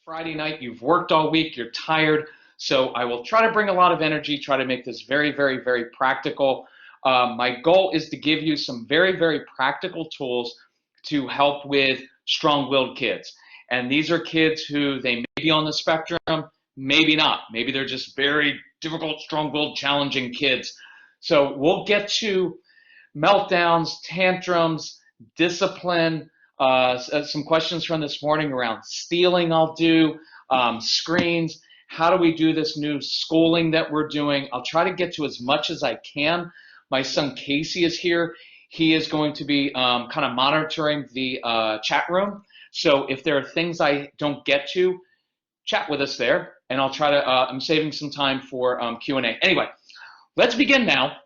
Friday night, you've worked all week, you're tired. So I will try to bring a lot of energy, try to make this very, very, very practical. My goal is to give you some very, very practical tools to help with strong-willed kids. And these are kids who they may be on the spectrum, maybe not. Maybe they're just very difficult, strong-willed, challenging kids. So we'll get to meltdowns, tantrums, discipline, some questions from this morning around stealing I'll do, screens, how do we do this new schooling that we're doing. I'll try to get to as much as I can. My son Casey is here. He is going to be kind of monitoring the chat room. So if there are things I don't get to, chat with us there, and I'll try to, I'm saving some time for Q&A. Anyway, let's begin now.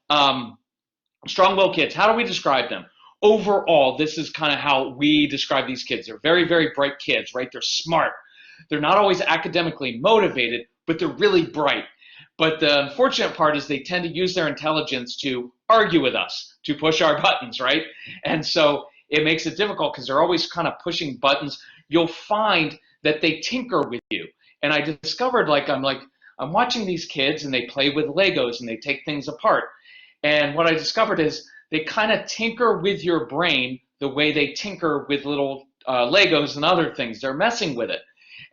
Strong-willed kids, how do we describe them? Overall, this is kind of how we describe these kids. They're very, very bright kids, right? They're smart. They're not always academically motivated, but they're really bright. But the unfortunate part is they tend to use their intelligence to argue with us, to push our buttons, right? And so it makes it difficult because they're always kind of pushing buttons. You'll find that they tinker with you. And I discovered, I'm watching these kids and they play with Legos and they take things apart. And what I discovered is they kind of tinker with your brain the way they tinker with little Legos and other things. They're messing with it.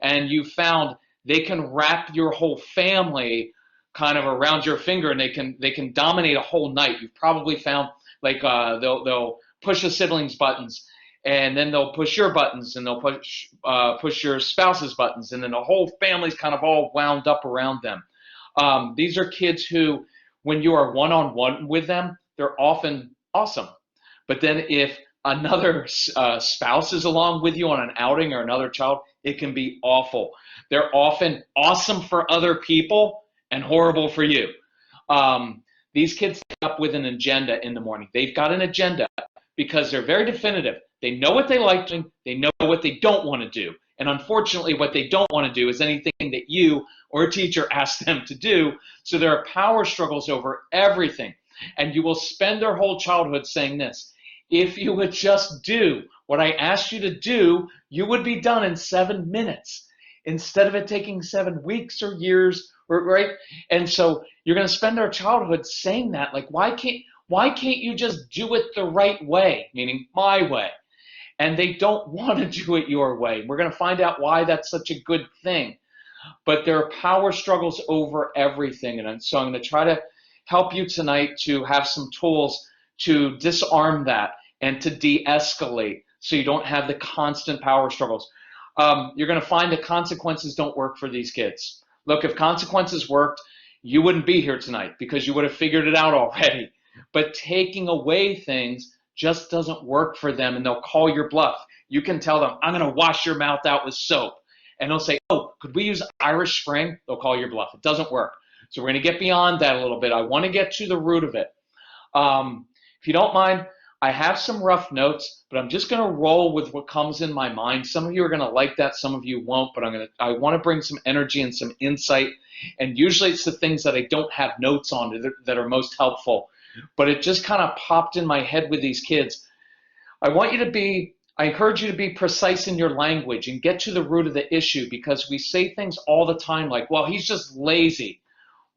And you found they can wrap your whole family kind of around your finger, and they can dominate a whole night. You've probably found they'll push the siblings' buttons, and then they'll push your buttons, and they'll push your spouse's buttons, and then the whole family's kind of all wound up around them. These are kids who, when you are one-on-one with them, they're often awesome. But then if another spouse is along with you on an outing or another child, it can be awful. They're often awesome for other people and horrible for you. These kids come up with an agenda in the morning. They've got an agenda because they're very definitive. They know what they like doing. They know what they don't want to do. And unfortunately, what they don't want to do is anything that you or a teacher asks them to do. So there are power struggles over everything. And you will spend their whole childhood saying this: if you would just do what I asked you to do, you would be done in 7 minutes instead of it taking 7 weeks or years, right? And so you're going to spend our childhood saying that, like, why can't you just do it the right way, meaning my way? And they don't want to do it your way. We're going to find out why that's such a good thing. But there are power struggles over everything. And so I'm going to try to help you tonight to have some tools to disarm that and to de-escalate so you don't have the constant power struggles. You're going to find that consequences don't work for these kids. Look, if consequences worked, you wouldn't be here tonight because you would have figured it out already. But taking away things just doesn't work for them, and they'll call your bluff. You can tell them, I'm going to wash your mouth out with soap. And they'll say, oh, could we use Irish Spring? They'll call your bluff. It doesn't work. So we're going to get beyond that a little bit. I want to get to the root of it. If you don't mind, I have some rough notes, but I'm just going to roll with what comes in my mind. Some of you are going to like that, some of you won't, but I want to bring some energy and some insight. And usually it's the things that I don't have notes on that are most helpful. But it just kind of popped in my head with these kids. I encourage you to be precise in your language and get to the root of the issue, because we say things all the time like, well, he's just lazy.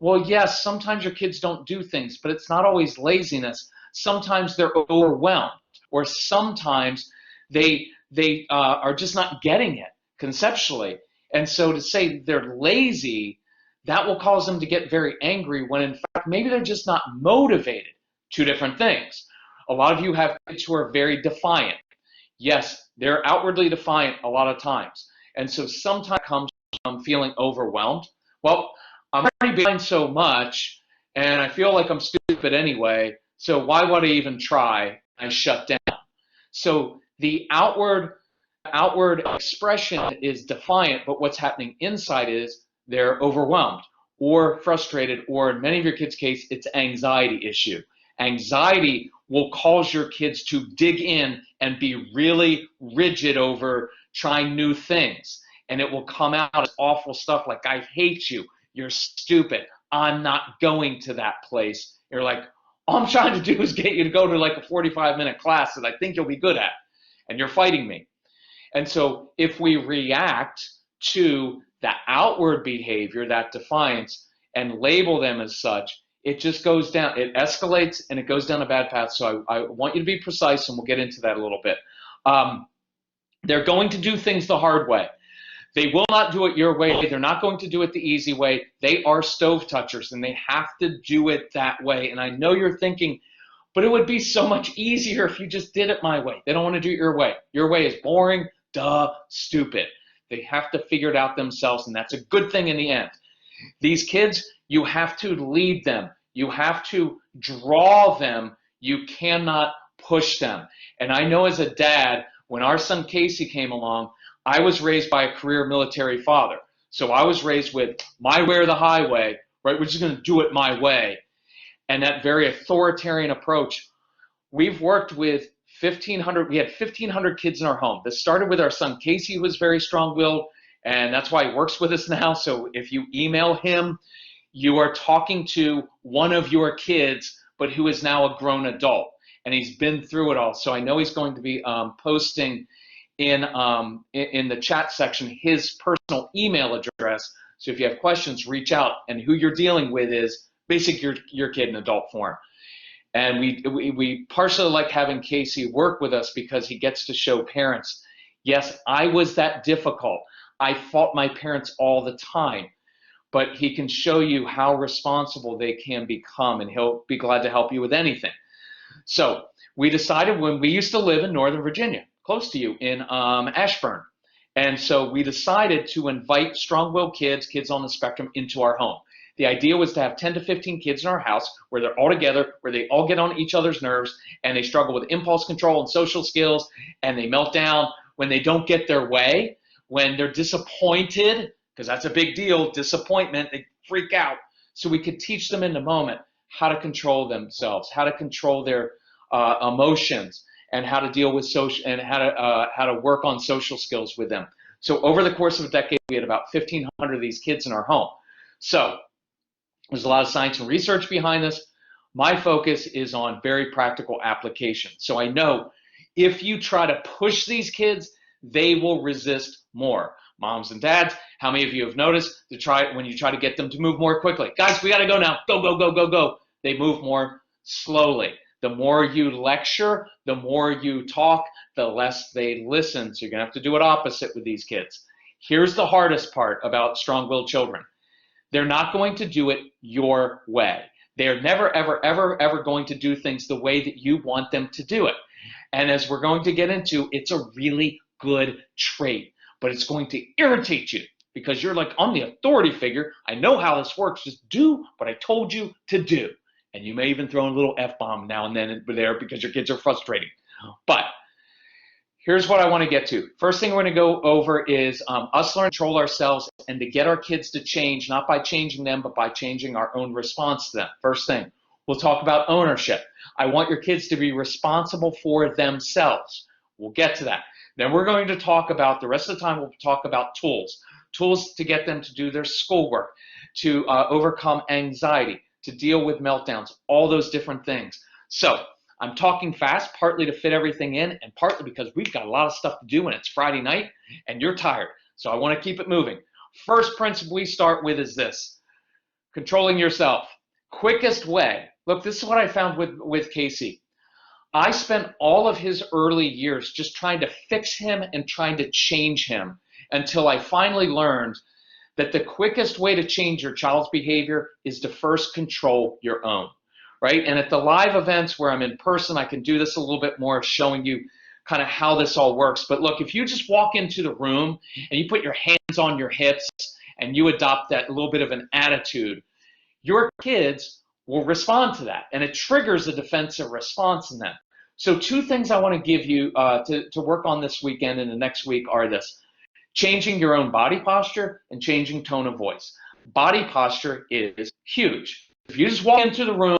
Well, yes, sometimes your kids don't do things, but it's not always laziness. Sometimes they're overwhelmed, or sometimes they are just not getting it conceptually. And so to say they're lazy, that will cause them to get very angry when in fact maybe they're just not motivated. Two different things. A lot of you have kids who are very defiant. Yes, they're outwardly defiant a lot of times. And so sometimes it comes from feeling overwhelmed. Well, I'm already behind so much and I feel like I'm stupid anyway, so why would I even try? I shut down. So the outward expression is defiant, but what's happening inside is they're overwhelmed or frustrated, or in many of your kids' case, it's anxiety issue. Anxiety will cause your kids to dig in and be really rigid over trying new things. And it will come out as awful stuff like, I hate you, you're stupid, I'm not going to that place. You're like, all I'm trying to do is get you to go to like a 45-minute class that I think you'll be good at, and you're fighting me. And so if we react to the outward behavior, that defiance, and label them as such, it just goes down, it escalates and it goes down a bad path. So I want you to be precise, and we'll get into that a little bit. They're going to do things the hard way. They will not do it your way. They're not going to do it the easy way. They are stove touchers, and they have to do it that way. And I know you're thinking, but it would be so much easier if you just did it my way. They don't want to do it your way. Your way is boring, duh, stupid. They have to figure it out themselves, and that's a good thing in the end. These kids, you have to lead them. You have to draw them. You cannot push them. And I know as a dad, when our son Casey came along, I was raised by a career military father. So I was raised with my way or the highway, right? We're just going to do it my way. And that very authoritarian approach. We've worked with 1,500, we had 1,500 kids in our home. This started with our son Casey, who was very strong-willed, and that's why he works with us now. So if you email him, you are talking to one of your kids, but who is now a grown adult. And he's been through it all. So I know he's going to be posting in the chat section his personal email address. So if you have questions, reach out. And who you're dealing with is basically your kid in adult form. And we partially like having Casey work with us because he gets to show parents, yes, I was that difficult. I fought my parents all the time. But he can show you how responsible they can become, and he'll be glad to help you with anything. So we decided, when we used to live in Northern Virginia, close to you, in Ashburn. And so we decided to invite strong-willed kids, kids on the spectrum, into our home. The idea was to have 10 to 15 kids in our house where they're all together, where they all get on each other's nerves, and they struggle with impulse control and social skills, and they melt down when they don't get their way, when they're disappointed, because that's a big deal, disappointment, they freak out. So we could teach them in the moment how to control themselves, how to control their emotions, and how to deal with social, and how to work on social skills with them. So over the course of a decade, we had about 1,500 of these kids in our home. So there's a lot of science and research behind this. My focus is on very practical application. So I know if you try to push these kids, they will resist more. Moms and dads, how many of you have noticed when you try to get them to move more quickly? Guys, we got to go now. Go, go, go, go, go. They move more slowly. The more you lecture, the more you talk, the less they listen. So you're going to have to do it opposite with these kids. Here's the hardest part about strong-willed children. They're not going to do it your way. They're never, ever, ever, ever going to do things the way that you want them to do it. And as we're going to get into, it's a really good trait, but it's going to irritate you because you're like, I'm the authority figure. I know how this works. Just do what I told you to do. And you may even throw in a little F-bomb now and then there because your kids are frustrating. But here's what I want to get to. First thing we're going to go over is us learning to control ourselves and to get our kids to change, not by changing them, but by changing our own response to them. First thing, we'll talk about ownership. I want your kids to be responsible for themselves. We'll get to that. Then we're going to talk about, the rest of the time, we'll talk about tools. Tools to get them to do their schoolwork, to overcome anxiety, to deal with meltdowns, all those different things. So I'm talking fast, partly to fit everything in, and partly because we've got a lot of stuff to do and it's Friday night and you're tired. So I want to keep it moving. First principle we start with is this: controlling yourself. Quickest way. Look, this is what I found with Casey. I spent all of his early years just trying to fix him and trying to change him until I finally learned that the quickest way to change your child's behavior is to first control your own, right? And at the live events where I'm in person, I can do this a little bit more, showing you kind of how this all works. But look, if you just walk into the room and you put your hands on your hips and you adopt that little bit of an attitude, your kids will respond to that, and it triggers a defensive response in them. So two things I want to give you to work on this weekend and the next week are this: changing your own body posture and changing tone of voice. Body posture is huge. If you just walk into the room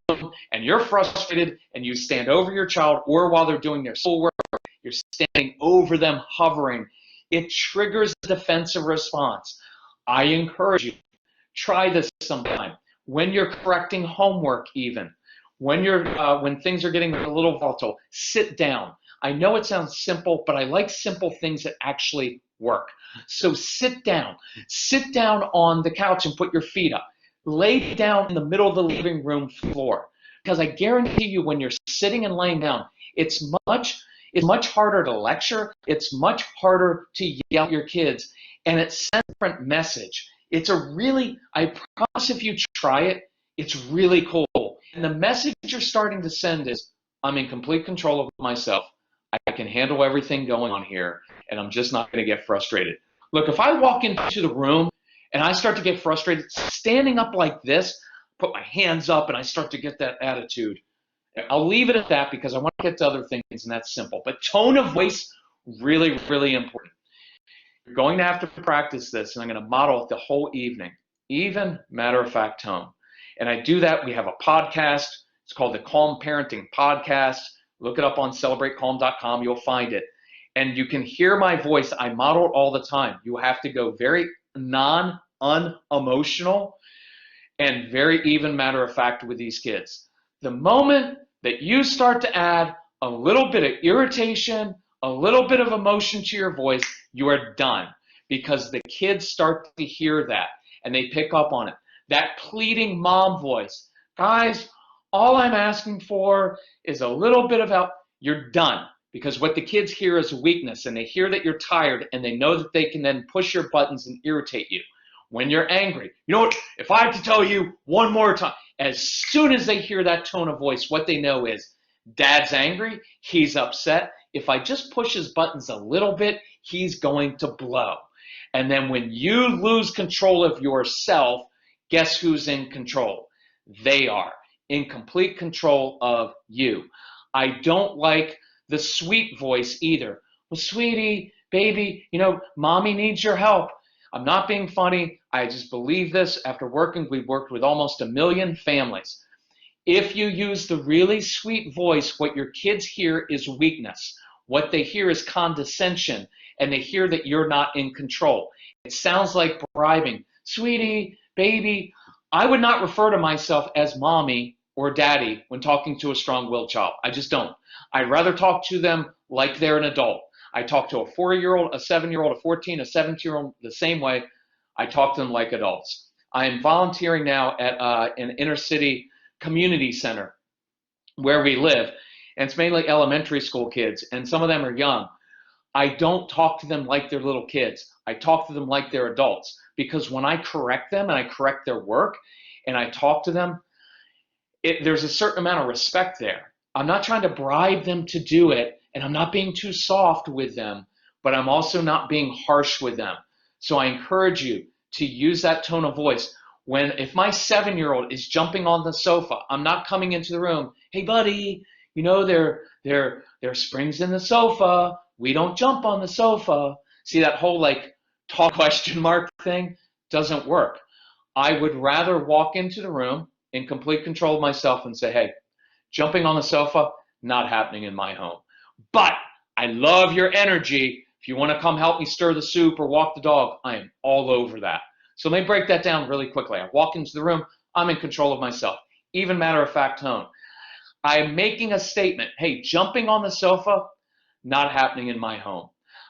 and you're frustrated and you stand over your child, or while they're doing their schoolwork, you're standing over them, hovering, it triggers a defensive response. I encourage you, try this sometime. When you're correcting homework even, when things are getting a little volatile, sit down. I know it sounds simple, but I like simple things that actually work. So sit down on the couch and put your feet up. Lay down in the middle of the living room floor. Because I guarantee you when you're sitting and laying down, it's much harder to lecture. It's much harder to yell at your kids. And it sends a different message. I promise if you try it, it's really cool. And the message you're starting to send is, I'm in complete control of myself. I can handle everything going on here, and I'm just not going to get frustrated. Look, if I walk into the room and I start to get frustrated, standing up like this, put my hands up, and I start to get that attitude, I'll leave it at that because I want to get to other things, and that's simple. But tone of voice, really, really important. You're going to have to practice this, and I'm going to model it the whole evening. Even, matter-of-fact tone. And I do that. We have a podcast. It's called the Calm Parenting Podcast. Look it up on celebratecalm.com. You'll find it. And you can hear my voice. I model it all the time. You have to go very unemotional and very even matter-of-fact with these kids. The moment that you start to add a little bit of irritation, a little bit of emotion to your voice, you are done, because the kids start to hear that and they pick up on it. That pleading mom voice. Guys, all I'm asking for is a little bit of help. You're done, because what the kids hear is weakness, and they hear that you're tired, and they know that they can then push your buttons and irritate you. When you're angry, you know what? If I have to tell you one more time, as soon as they hear that tone of voice, what they know is Dad's angry, he's upset. If I just push his buttons a little bit, he's going to blow. And then when you lose control of yourself, guess who's in control? They are in complete control of you. I don't like the sweet voice either. Well, sweetie, baby, mommy needs your help. I'm not being funny. I just believe this. After we've worked with almost 1 million families. If you use the really sweet voice, what your kids hear is weakness. What they hear is condescension, and they hear that you're not in control. It sounds like bribing. Sweetie, baby, I would not refer to myself as mommy or daddy when talking to a strong-willed child. I just don't. I'd rather talk to them like they're an adult. I talk to a 4-year-old, a 7-year-old, a 14, a 17-year-old the same way. I talk to them like adults. I am volunteering now at an inner city community center where we live, and it's mainly elementary school kids, and some of them are young. I don't talk to them like they're little kids. I talk to them like they're adults, because when I correct them and I correct their work and I talk to them, there's a certain amount of respect there. I'm not trying to bribe them to do it, and I'm not being too soft with them, but I'm also not being harsh with them. So I encourage you to use that tone of voice. If my 7-year-old is jumping on the sofa, I'm not coming into the room, hey buddy, there are springs in the sofa. We don't jump on the sofa. See, that whole talk question mark thing doesn't work. I would rather walk into the room in complete control of myself and say, hey, jumping on the sofa, not happening in my home. But I love your energy. If you want to come help me stir the soup or walk the dog, I am all over that. So let me break that down really quickly. I walk into the room, I'm in control of myself. Even matter-of-fact tone. I'm making a statement. Hey, jumping on the sofa, not happening in my home.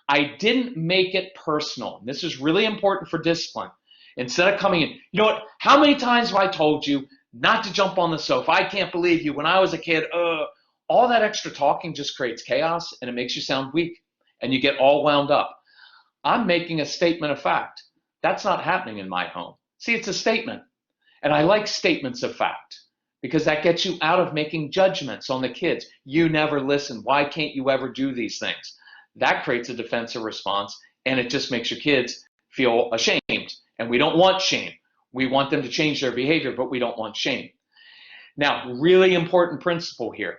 I didn't make it personal. This is really important for discipline. Instead of coming in, you know what? How many times have I told you not to jump on the sofa? I can't believe you. When I was a kid, all that extra talking just creates chaos, and it makes you sound weak, and you get all wound up. I'm making a statement of fact. That's not happening in my home. See, it's a statement. And I like statements of fact, because that gets you out of making judgments on the kids. You never listen. Why can't you ever do these things? That creates a defensive response, and it just makes your kids feel ashamed. And we don't want shame. We want them to change their behavior, but we don't want shame. Now, really important principle here.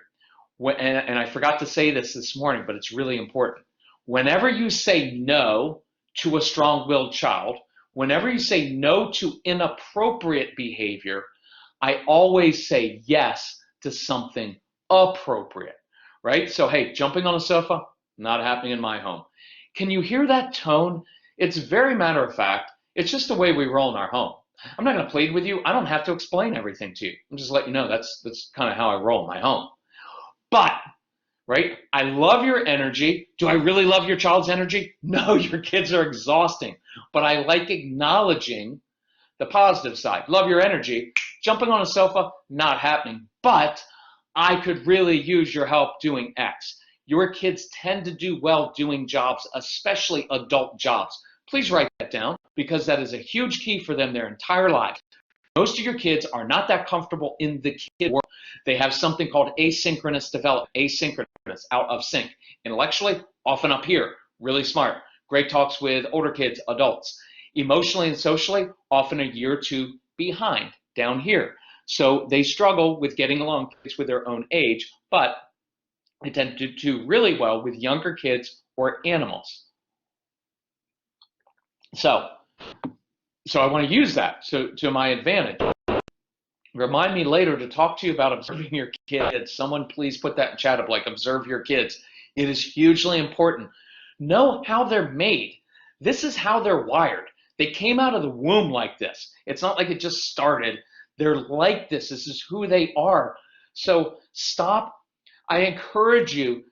And I forgot to say this morning, but it's really important. Whenever you say no to a strong-willed child, whenever you say no to inappropriate behavior, I always say yes to something appropriate, right? So, hey, jumping on a sofa, not happening in my home. Can you hear that tone? It's very matter of fact. It's just the way we roll in our home. I'm not going to plead with you. I don't have to explain everything to you. I'm just letting you know that's kind of how I roll in my home. But right? I love your energy. Do I really love your child's energy? No, your kids are exhausting. But I like acknowledging the positive side. Love your energy. Jumping on a sofa, not happening. But I could really use your help doing X. Your kids tend to do well doing jobs, especially adult jobs. Please write that down because that is a huge key for them their entire lives. Most of your kids are not that comfortable in the kid world. They have something called asynchronous development, asynchronous, out of sync. Intellectually, often up here, really smart. Great talks with older kids, adults. Emotionally and socially, often a year or two behind, down here. So they struggle with getting along with their own age, but they tend to do really well with younger kids or animals. So I want to use that to my advantage. Remind me later to talk to you about observing your kids. Someone please put that in chat up, like observe your kids. It is hugely important. Know how they're made. This is how they're wired. They came out of the womb like this. It's not like it just started. They're like this. This is who they are. So stop. I encourage you,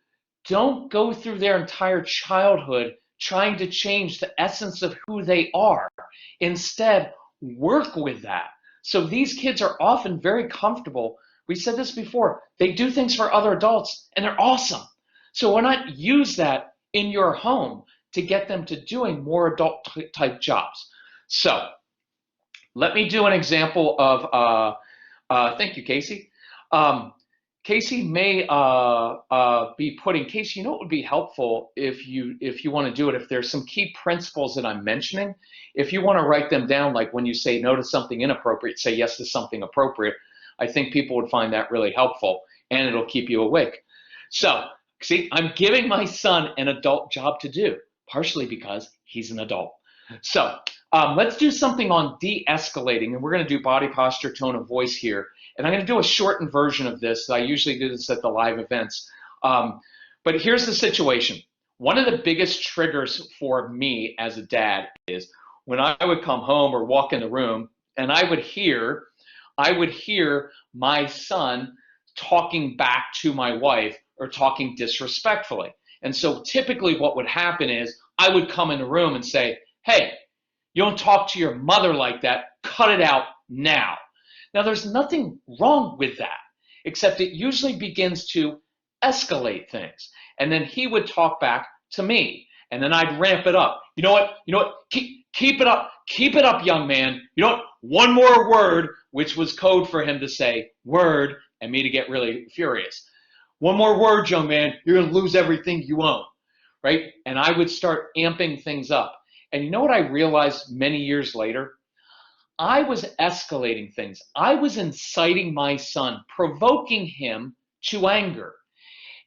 don't go through their entire childhood trying to change the essence of who they are. Instead, work with that. So these kids are often very comfortable. We said this before. They do things for other adults, and they're awesome. So why not use that in your home to get them to doing more adult type jobs? So let me do an example of, thank you, Casey. Casey may be putting, Casey, you know what would be helpful if you want to do it, if there's some key principles that I'm mentioning, if you want to write them down, like when you say no to something inappropriate, say yes to something appropriate, I think people would find that really helpful and it'll keep you awake. So, see, I'm giving my son an adult job to do, partially because he's an adult. So let's do something on de-escalating, and we're going to do body posture, tone of voice here. And I'm going to do a shortened version of this. I usually do this at the live events. But here's the situation. One of the biggest triggers for me as a dad is when I would come home or walk in the room and I would hear my son talking back to my wife or talking disrespectfully. And so typically what would happen is I would come in the room and say, hey, you don't talk to your mother like that. Cut it out now. Now, there's nothing wrong with that, except it usually begins to escalate things. And then he would talk back to me, and then I'd ramp it up. You know what? Keep it up. Keep it up, young man. You know what? One more word, which was code for him to say word and me to get really furious. One more word, young man. You're going to lose everything you own, right? And I would start amping things up. And you know what I realized many years later? I was escalating things. I was inciting my son, provoking him to anger.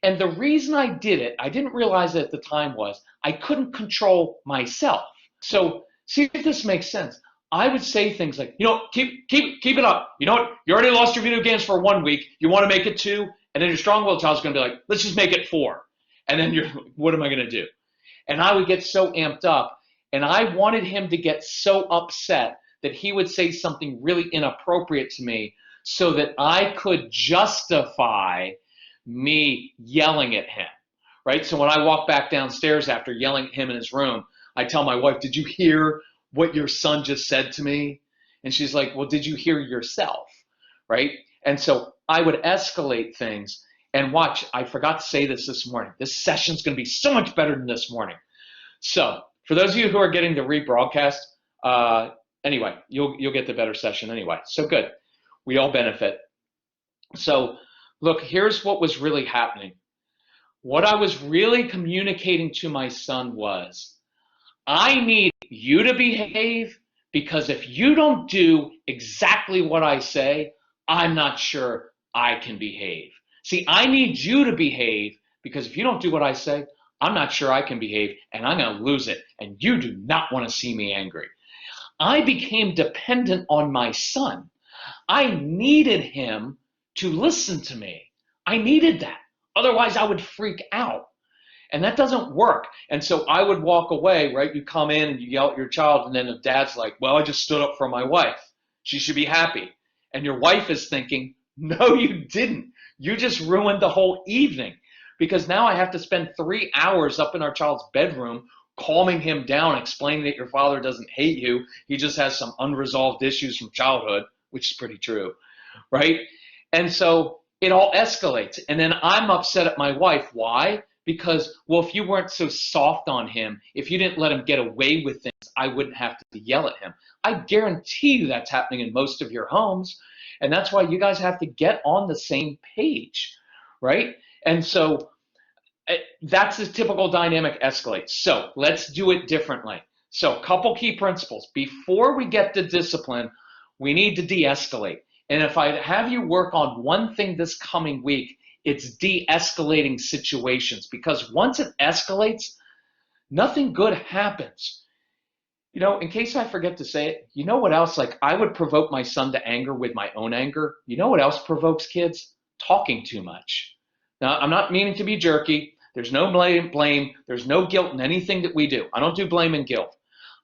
And the reason I did it, I didn't realize it at the time, was I couldn't control myself. So see if this makes sense. I would say things like, you know, keep it up. You know what? You already lost your video games for 1 week. You want to make it 2? And then your strong-willed child's going to be like, let's just make it 4. And then you're, what am I going to do? And I would get so amped up. And I wanted him to get so upset that he would say something really inappropriate to me so that I could justify me yelling at him, right? So when I walk back downstairs after yelling at him in his room, I tell my wife, did you hear what your son just said to me? And she's like, well, did you hear yourself, right? And so I would escalate things. And watch, I forgot to say this morning. This session's going to be so much better than this morning. So for those of you who are getting the rebroadcast, anyway, you'll get the better session anyway. So good. We all benefit. So look, here's what was really happening. What I was really communicating to my son was, I need you to behave, because if you don't do exactly what I say, I'm not sure I can behave. See, I need you to behave, because if you don't do what I say, I'm not sure I can behave, and I'm going to lose it, and you do not want to see me angry. I became dependent on my son. I needed him to listen to me. I needed that. Otherwise, I would freak out. And that doesn't work. And so I would walk away, right? You come in and you yell at your child, and then the dad's like, well, I just stood up for my wife. She should be happy. And your wife is thinking, no, you didn't. You just ruined the whole evening. because now I have to spend 3 hours up in our child's bedroom calming him down, explaining that your father doesn't hate you. He just has some unresolved issues from childhood, which is pretty true, right? And so it all escalates. And then I'm upset at my wife. Why? Because, well, if you weren't so soft on him, if you didn't let him get away with things, I wouldn't have to yell at him. I guarantee you that's happening in most of your homes. And that's why you guys have to get on the same page, right? And so that's the typical dynamic escalates. So let's do it differently. So a couple key principles. Before we get to discipline, we need to de-escalate. And if I have you work on one thing this coming week, it's de-escalating situations, because once it escalates, nothing good happens. You know, in case I forget to say it, you know what else? Like, I would provoke my son to anger with my own anger. You know what else provokes kids? Talking too much. Now, I'm not meaning to be jerky. There's no blame. There's no guilt in anything that we do. I don't do blame and guilt.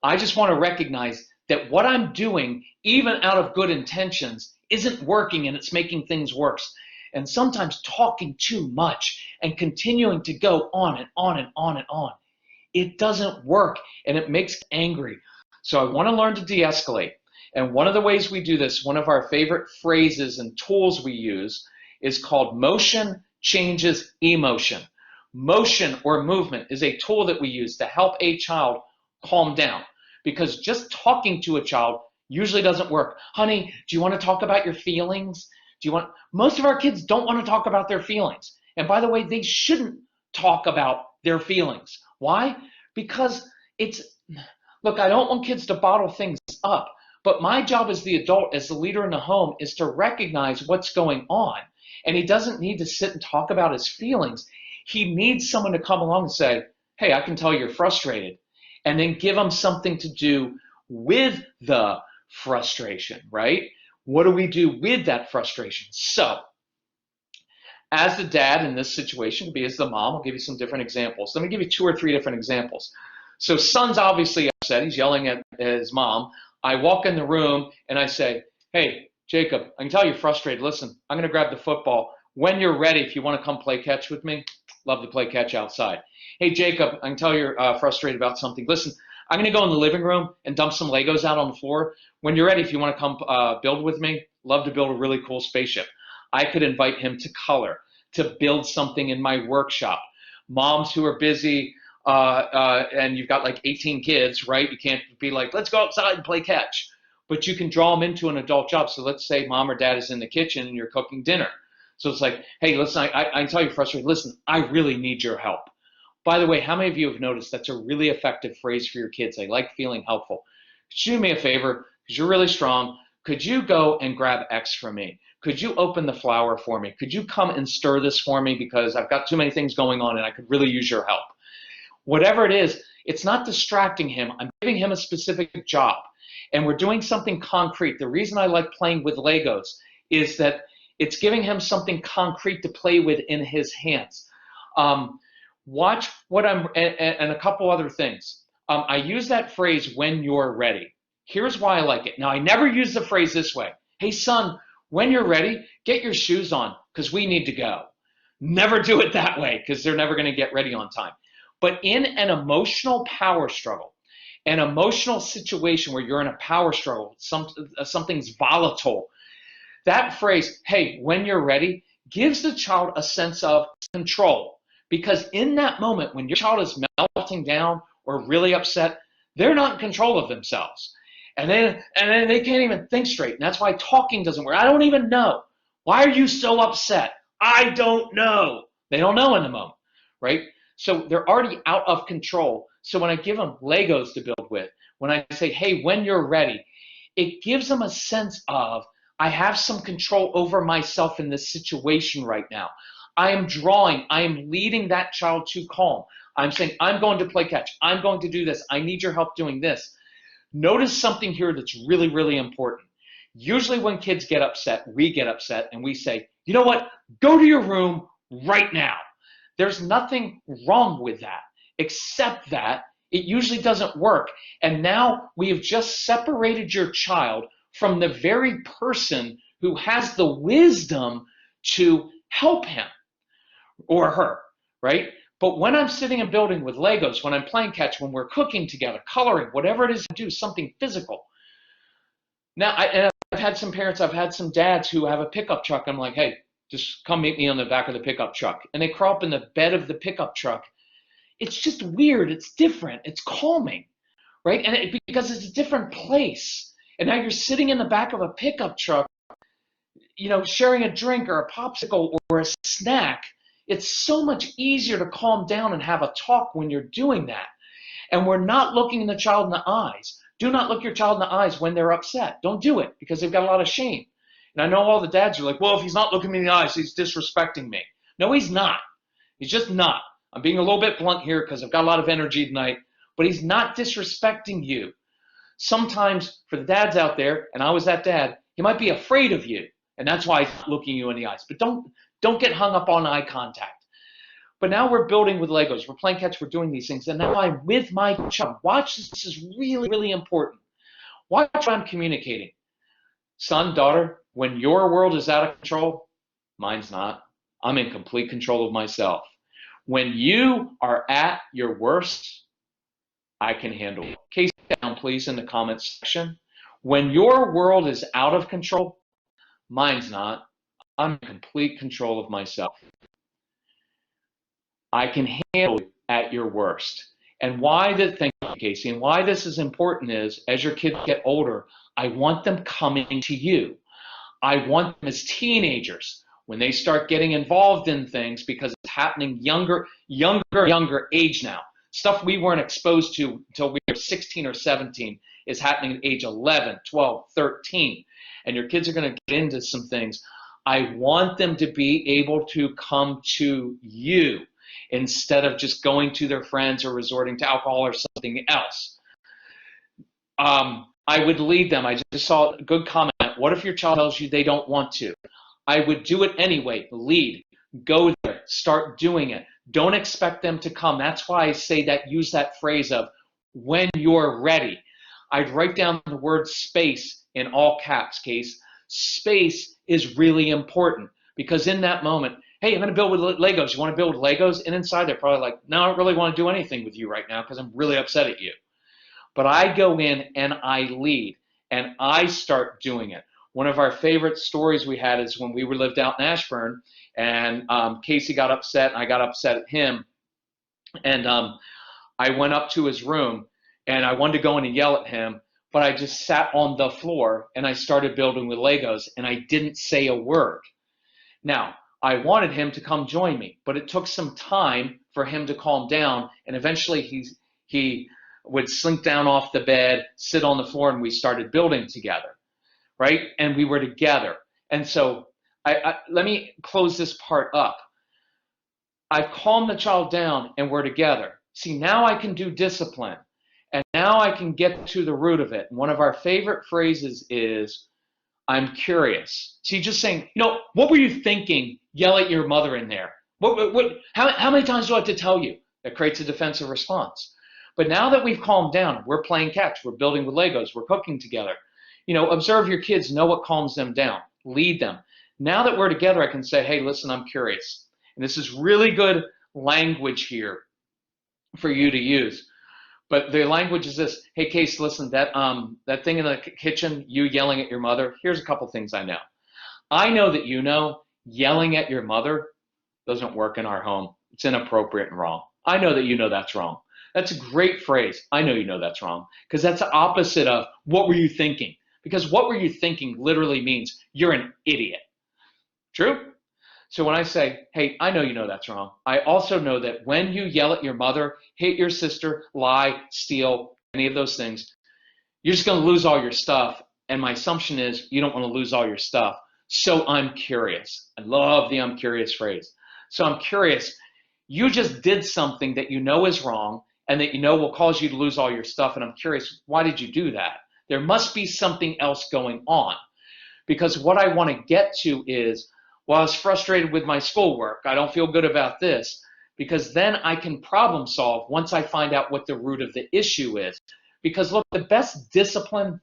I just want to recognize that what I'm doing, even out of good intentions, isn't working, and it's making things worse. And sometimes talking too much and continuing to go on and on and on and on, it doesn't work, and it makes me angry. So I want to learn to de-escalate. And one of the ways we do this, one of our favorite phrases and tools we use, is called motion changes emotion. Motion or movement is a tool that we use to help a child calm down, because just talking to a child usually doesn't work. Honey, do you want to talk about your feelings? Most of our kids don't want to talk about their feelings. And by the way, they shouldn't talk about their feelings. Why? Because look, I don't want kids to bottle things up, but my job as the adult, as the leader in the home, is to recognize what's going on. And he doesn't need to sit and talk about his feelings. He needs someone to come along and say, hey, I can tell you're frustrated. And then give him something to do with the frustration, right? What do we do with that frustration? So, as the dad in this situation, could be as the mom, I'll give you some different examples. Let me give you 2 or 3 different examples. So son's obviously upset. He's yelling at his mom. I walk in the room and I say, hey, Jacob, I can tell you're frustrated. Listen, I'm going to grab the football. When you're ready, if you want to come play catch with me, love to play catch outside. Hey, Jacob, I can tell you're frustrated about something. Listen, I'm going to go in the living room and dump some Legos out on the floor. When you're ready, if you want to come build with me, love to build a really cool spaceship. I could invite him to color, to build something in my workshop. Moms who are busy and you've got like 18 kids, right? You can't be like, let's go outside and play catch. But you can draw them into an adult job. So let's say mom or dad is in the kitchen and you're cooking dinner. So it's like, hey, listen, I can tell you're frustrated. Listen, I really need your help. By the way, how many of you have noticed that's a really effective phrase for your kids? They like feeling helpful. Could you do me a favor? Because you're really strong. Could you go and grab X for me? Could you open the flour for me? Could you come and stir this for me, because I've got too many things going on and I could really use your help? Whatever it is, it's not distracting him. I'm giving him a specific job, and we're doing something concrete. The reason I like playing with Legos is that it's giving him something concrete to play with in his hands. Watch what and a couple other things. I use that phrase, when you're ready. Here's why I like it. Now, I never use the phrase this way. Hey, son, when you're ready, get your shoes on, because we need to go. Never do it that way, because they're never going to get ready on time. But in an emotional power struggle, an emotional situation where you're in a power struggle, something's volatile, that phrase, hey, when you're ready, gives the child a sense of control. Because in that moment, when your child is melting down or really upset, they're not in control of themselves. And then they can't even think straight. And that's why talking doesn't work. I don't even know. Why are you so upset? I don't know. They don't know in the moment, right? So they're already out of control. So when I give them Legos to build with, when I say, hey, when you're ready, it gives them a sense of, I have some control over myself in this situation right now. I am drawing. I am leading that child to calm. I'm saying, I'm going to play catch. I'm going to do this. I need your help doing this. Notice something here that's really, really important. Usually when kids get upset, we get upset and we say, you know what? Go to your room right now. There's nothing wrong with that, except that it usually doesn't work. And now we have just separated your child from the very person who has the wisdom to help him or her, right? But when I'm sitting and building with Legos, when I'm playing catch, when we're cooking together, coloring, whatever it is to do, something physical. Now, I've had some parents, I've had some dads who have a pickup truck. I'm like, hey, just come meet me on the back of the pickup truck. And they crawl up in the bed of the pickup truck. It's just weird. It's different. It's calming, right? And because it's a different place. And now you're sitting in the back of a pickup truck, sharing a drink or a popsicle or a snack. It's so much easier to calm down and have a talk when you're doing that. And we're not looking the child in the eyes. Do not look your child in the eyes when they're upset. Don't do it because they've got a lot of shame. And I know all the dads are like, well, if he's not looking me in the eyes, he's disrespecting me. No, he's not. He's just not. I'm being a little bit blunt here because I've got a lot of energy tonight, but he's not disrespecting you. Sometimes for the dads out there, and I was that dad, he might be afraid of you, and that's why he's not looking you in the eyes. But don't get hung up on eye contact. But now we're building with Legos. We're playing catch. We're doing these things. And now I'm with my child. Watch this. This is really, really important. Watch what I'm communicating. Son, daughter, when your world is out of control, mine's not. I'm in complete control of myself. When you are at your worst, I can handle it. Case down, please, in the comments section. When your world is out of control, mine's not. I'm in complete control of myself. I can handle you at your worst. And thank you, Casey, and why this is important is, as your kids get older, I want them coming to you. I want them as teenagers, when they start getting involved in things, because it's happening younger age now. Stuff we weren't exposed to until we were 16 or 17 is happening at age 11, 12, 13. And your kids are going to get into some things. I want them to be able to come to you instead of just going to their friends or resorting to alcohol or something else. I would lead them. I just saw a good comment. What if your child tells you they don't want to? I would do it anyway. Lead. Go there. Start doing it. Don't expect them to come. That's why I say that, use that phrase of when you're ready. I'd write down the word space in all caps, Case. Space is really important because in that moment, hey, I'm going to build with Legos. You want to build with Legos? And inside they're probably like, no, I don't really want to do anything with you right now because I'm really upset at you. But I go in and I lead and I start doing it. One of our favorite stories we had is when we lived out in Ashburn, and Casey got upset, and I got upset at him. And I went up to his room, and I wanted to go in and yell at him, but I just sat on the floor, and I started building with Legos, and I didn't say a word. Now, I wanted him to come join me, but it took some time for him to calm down, and eventually he would slink down off the bed, sit on the floor, and we started building together. Right? And we were together. And so let me close this part up. I've calmed the child down and we're together. See, now I can do discipline. And now I can get to the root of it. And one of our favorite phrases is, I'm curious. See, just saying, what were you thinking? Yell at your mother in there. How many times do I have to tell you? That creates a defensive response. But now that we've calmed down, we're playing catch, we're building with Legos, we're cooking together. Observe your kids, know what calms them down, lead them. Now that we're together, I can say, hey, listen, I'm curious. And this is really good language here for you to use. But the language is this, hey, Case, listen, that thing in the kitchen, you yelling at your mother, here's a couple things I know. I know that yelling at your mother doesn't work in our home. It's inappropriate and wrong. I know that that's wrong. That's a great phrase. I know that's wrong, because that's the opposite of what were you thinking? Because what were you thinking literally means you're an idiot. True? So when I say, hey, I know that's wrong, I also know that when you yell at your mother, hit your sister, lie, steal, any of those things, you're just going to lose all your stuff. And my assumption is you don't want to lose all your stuff. So I'm curious. I love the I'm curious phrase. So I'm curious. You just did something that is wrong and that will cause you to lose all your stuff. And I'm curious, why did you do that? There must be something else going on, because what I want to get to is, well, I was frustrated with my schoolwork. I don't feel good about this, because then I can problem solve once I find out what the root of the issue is. Because look, the best discipline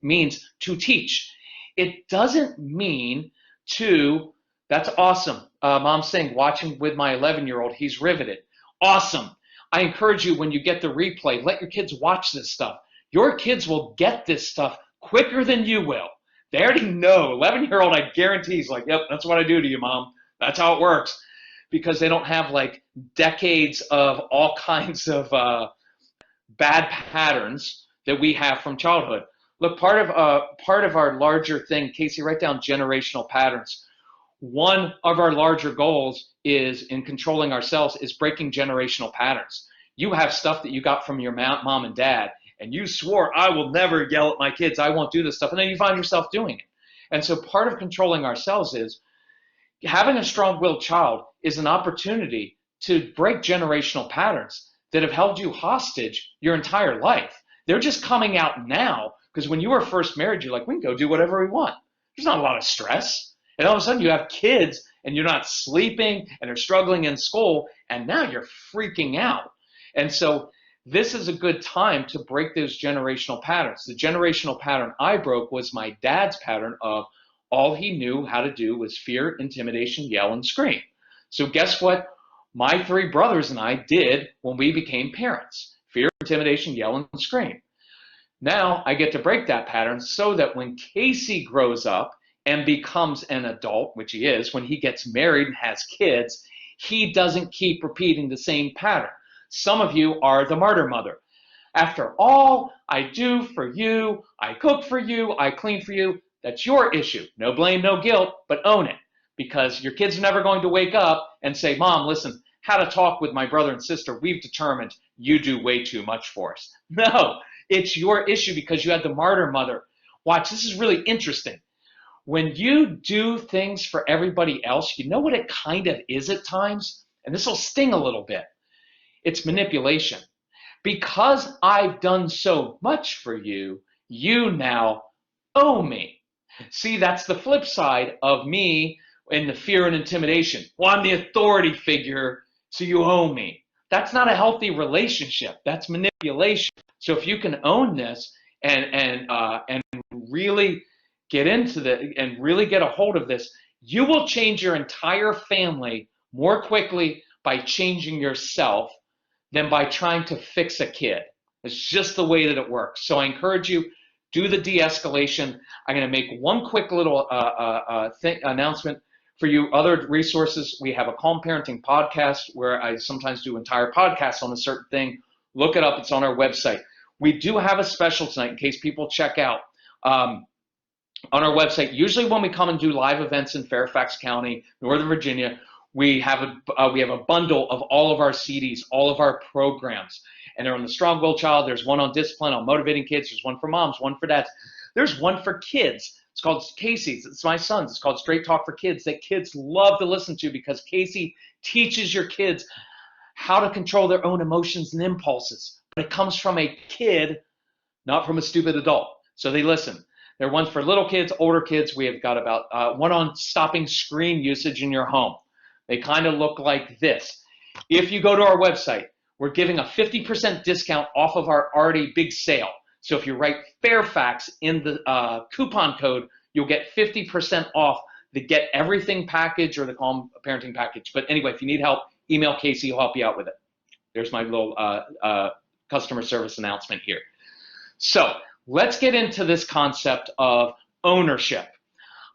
means to teach. It doesn't mean to, that's awesome. Mom's saying, watching with my 11-year-old, he's riveted. Awesome. I encourage you, when you get the replay, let your kids watch this stuff. Your kids will get this stuff quicker than you will. They already know. 11-year-old, I guarantee, he's like, yep, that's what I do to you, Mom. That's how it works. Because they don't have like decades of all kinds of bad patterns that we have from childhood. Look, part of our larger thing, Casey, write down generational patterns. One of our larger goals is in controlling ourselves is breaking generational patterns. You have stuff that you got from your mom and dad, and you swore, I will never yell at my kids, I won't do this stuff, and then you find yourself doing it. And so part of controlling ourselves is having a strong-willed child is an opportunity to break generational patterns that have held you hostage your entire life. They're just coming out now because when you were first married, you're like, we can go do whatever we want. There's not a lot of stress. And all of a sudden you have kids and you're not sleeping and they're struggling in school and now you're freaking out. And so this is a good time to break those generational patterns. The generational pattern I broke was my dad's pattern of all he knew how to do was fear, intimidation, yell, and scream. So guess what my three brothers and I did when we became parents? Fear, intimidation, yell, and scream. Now I get to break that pattern so that when Casey grows up and becomes an adult, which he is, when he gets married and has kids, he doesn't keep repeating the same pattern. Some of you are the martyr mother. After all I do for you, I cook for you, I clean for you, that's your issue. No blame, no guilt, but own it. Because your kids are never going to wake up and say, Mom, listen, how to talk with my brother and sister, we've determined you do way too much for us. No, it's your issue because you had the martyr mother. Watch, this is really interesting. When you do things for everybody else, you know what it kind of is at times? And this will sting a little bit. It's manipulation. Because I've done so much for you, you now owe me. See, that's the flip side of me and the fear and intimidation. Well, I'm the authority figure, so you owe me. That's not a healthy relationship. That's manipulation. So if you can own this and really get into the and really get a hold of this, you will change your entire family more quickly by changing yourself than by trying to fix a kid. It's just the way that it works. So I encourage you, do the de-escalation. I'm going to make one quick little announcement for you. Other resources, we have a Calm Parenting podcast where I sometimes do entire podcasts on a certain thing. Look it up. It's on our website. We do have a special tonight in case people check out. On our website, usually when we come and do live events in Fairfax County, Northern Virginia, we have a bundle of all of our CDs, all of our programs. And they're on the Strong-Willed Child. There's one on discipline, on motivating kids. There's one for moms, one for dads. There's one for kids. It's called Casey's. It's my son's. It's called Straight Talk for Kids that kids love to listen to because Casey teaches your kids how to control their own emotions and impulses. But it comes from a kid, not from a stupid adult. So they listen. There are ones for little kids, older kids. We have got about one on stopping screen usage in your home. They kind of look like this. If you go to our website, we're giving a 50% discount off of our already big sale. So if you write Fairfax in the coupon code, you'll get 50% off the Get Everything package or the Calm Parenting package. But anyway, if you need help, email Casey. He'll help you out with it. There's my little customer service announcement here. So let's get into this concept of ownership.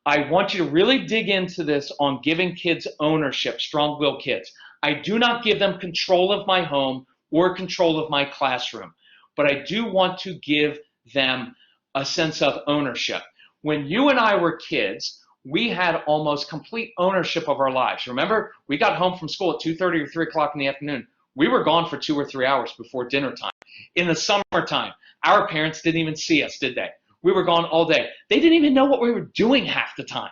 I want you to really dig into this on giving kids ownership, strong-willed kids. I do not give them control of my home or control of my classroom, but I do want to give them a sense of ownership. When you and I were kids, we had almost complete ownership of our lives. Remember, we got home from school at 2:30 or 3 o'clock in the afternoon. We were gone for 2 or 3 hours before dinner time. In the summertime, our parents didn't even see us, did they? We were gone all day. They didn't even know what we were doing half the time.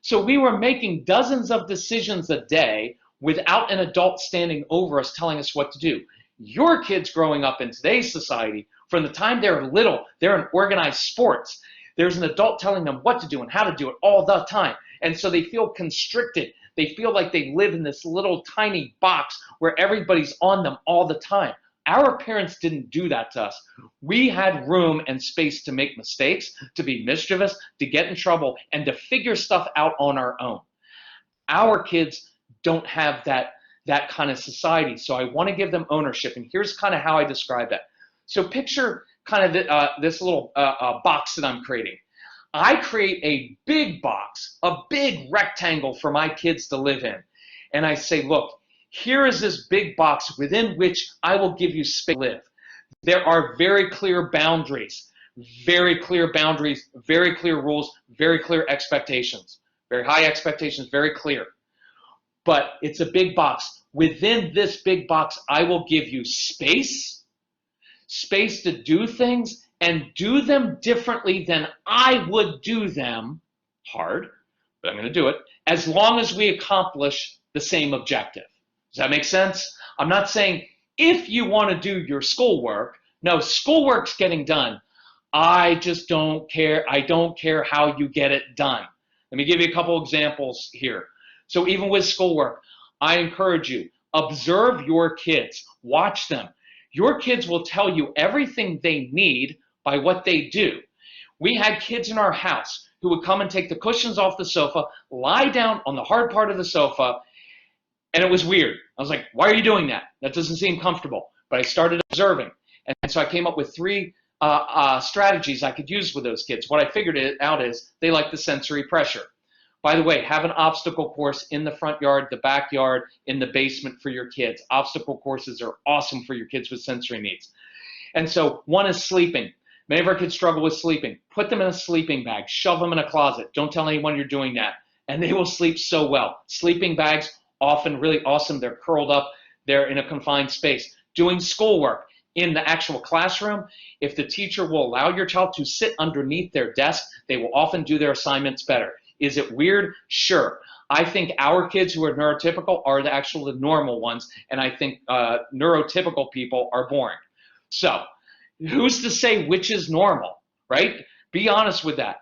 So we were making dozens of decisions a day without an adult standing over us telling us what to do. Your kids growing up in today's society, from the time they're little, they're in organized sports. There's an adult telling them what to do and how to do it all the time. And so they feel constricted. They feel like they live in this little tiny box where everybody's on them all the time. Our parents didn't do that to us. We had room and space to make mistakes, to be mischievous, to get in trouble, and to figure stuff out on our own. Our kids don't have that kind of society. So I want to give them ownership. And here's kind of how I describe that. So picture kind of this little box that I'm creating. I create a big box, a big rectangle for my kids to live in. And I say, look, here is this big box within which I will give you space to live. There are very clear boundaries, very clear rules, very clear expectations, very high expectations, very clear. But it's a big box. Within this big box, I will give you space to do things and do them differently than I would do them. Hard, but I'm going to do it, as long as we accomplish the same objective. Does that make sense? I'm not saying if you want to do your schoolwork. No, schoolwork's getting done. I just don't care. I don't care how you get it done. Let me give you a couple examples here. So even with schoolwork, I encourage you, observe your kids, watch them. Your kids will tell you everything they need by what they do. We had kids in our house who would come and take the cushions off the sofa, lie down on the hard part of the sofa, and it was weird. I was like, why are you doing that? That doesn't seem comfortable. But I started observing. And so I came up with 3 strategies I could use with those kids. What I figured out is they like the sensory pressure. By the way, have an obstacle course in the front yard, the backyard, in the basement for your kids. Obstacle courses are awesome for your kids with sensory needs. And so one is sleeping. Many of our kids struggle with sleeping. Put them in a sleeping bag. Shove them in a closet. Don't tell anyone you're doing that. And they will sleep so well. Sleeping bags, often really awesome. They're curled up. They're in a confined space. Doing schoolwork in the actual classroom, if the teacher will allow your child to sit underneath their desk, they will often do their assignments better. Is it weird? Sure. I think our kids who are neurotypical are the normal ones, and I think neurotypical people are boring. So who's to say which is normal, right? Be honest with that.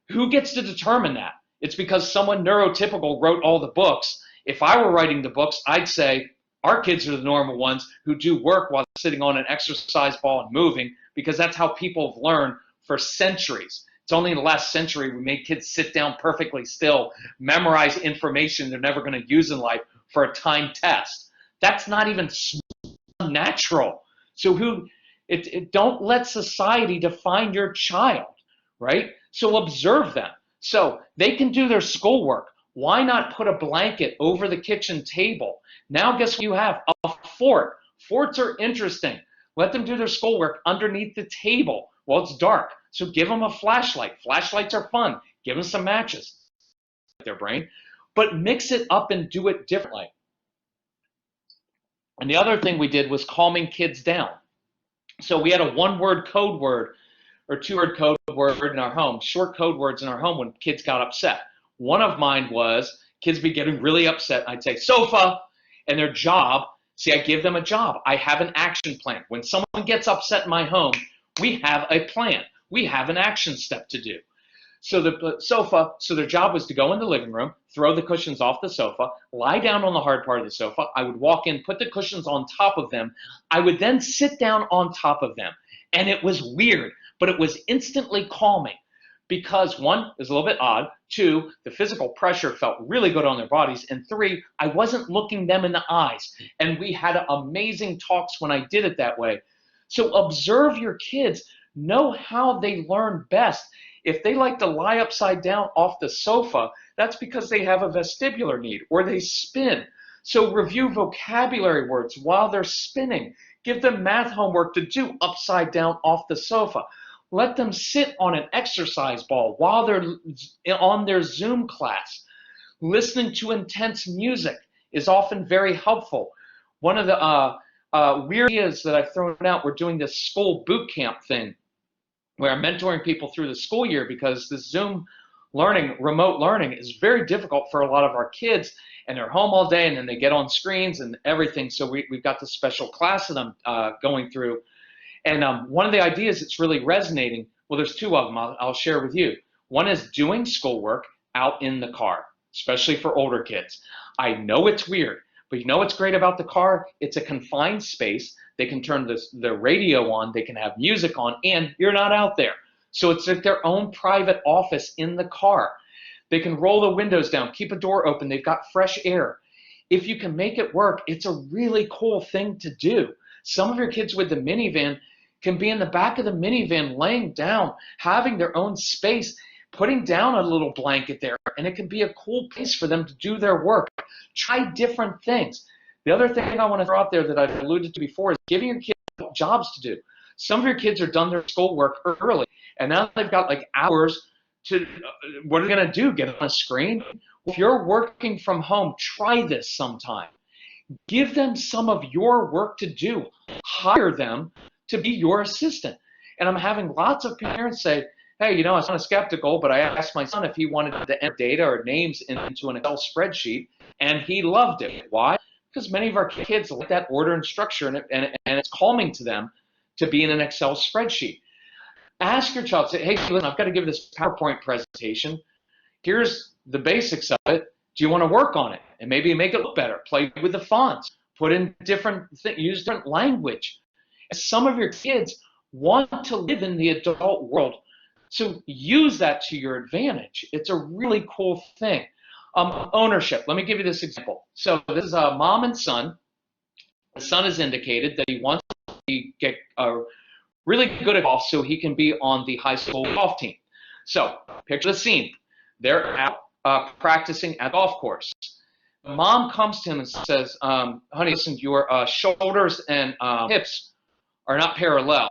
Who gets to determine that? It's because someone neurotypical wrote all the books. If I were writing the books, I'd say our kids are the normal ones who do work while sitting on an exercise ball and moving, because that's how people have learned for centuries. It's only in the last century we made kids sit down perfectly still, memorize information they're never going to use in life for a timed test. That's not even natural. So don't let society define your child, right? So observe them. So they can do their schoolwork. Why not put a blanket over the kitchen table? Now guess what you have? A fort. Forts are interesting. Let them do their schoolwork underneath the table. Well, it's dark, so give them a flashlight. Flashlights are fun. Give them some matches. Their brain, but mix it up and do it differently. And the other thing we did was calming kids down. So we had a 1-word code word or 2-word code word in our home, short code words in our home when kids got upset. One of mine was kids be getting really upset. I'd say sofa, and their job. See, I give them a job. I have an action plan. When someone gets upset in my home, we have a plan. We have an action step to do. So the sofa, so their job was to go in the living room, throw the cushions off the sofa, lie down on the hard part of the sofa. I would walk in, put the cushions on top of them. I would then sit down on top of them. And it was weird, but it was instantly calming because 1, it was a little bit odd. 2, the physical pressure felt really good on their bodies. And 3, I wasn't looking them in the eyes. And we had amazing talks when I did it that way. So observe your kids. Know how they learn best. If they like to lie upside down off the sofa, that's because they have a vestibular need or they spin. So review vocabulary words while they're spinning. Give them math homework to do upside down off the sofa. Let them sit on an exercise ball while they're on their Zoom class. Listening to intense music is often very helpful. One of the weird ideas that I've thrown out, we're doing this school boot camp thing where I'm mentoring people through the school year because this Zoom learning, remote learning is very difficult for a lot of our kids, and they're home all day and then they get on screens and everything. So we've got this special class that I'm going through. And one of the ideas that's really resonating, well, there's 2 of them I'll share with you. One is doing schoolwork out in the car, especially for older kids. I know it's weird, but you know what's great about the car? It's a confined space. They can turn the radio on, they can have music on, and you're not out there. So it's like their own private office in the car. They can roll the windows down, keep a door open. They've got fresh air. If you can make it work, it's a really cool thing to do. Some of your kids with the minivan can be in the back of the minivan laying down, having their own space, putting down a little blanket there, and it can be a cool place for them to do their work. Try different things. The other thing I want to throw out there that I've alluded to before is giving your kids jobs to do. Some of your kids are done their schoolwork early, and now they've got like hours to, what are they going to do, get on a screen? If you're working from home, try this sometime. Give them some of your work to do. Hire them to be your assistant. And I'm having lots of parents say, hey, you know, I was kind of skeptical, but I asked my son if he wanted to enter data or names into an Excel spreadsheet, and he loved it. Why? Because many of our kids like that order and structure, and it's calming to them to be in an Excel spreadsheet. Ask your child, say, hey, listen, I've got to give this PowerPoint presentation. Here's the basics of it. Do you want to work on it? And maybe make it look better. Play with the fonts. Put in different things. Use different language. And some of your kids want to live in the adult world, so use that to your advantage. It's a really cool thing. Ownership. Let me give you this example. So this is a mom and son. The son has indicated that he wants to get really good at golf so he can be on the high school golf team. So picture the scene. They're out practicing at the golf course. Mom comes to him and says, honey, listen, your shoulders and hips are not parallel,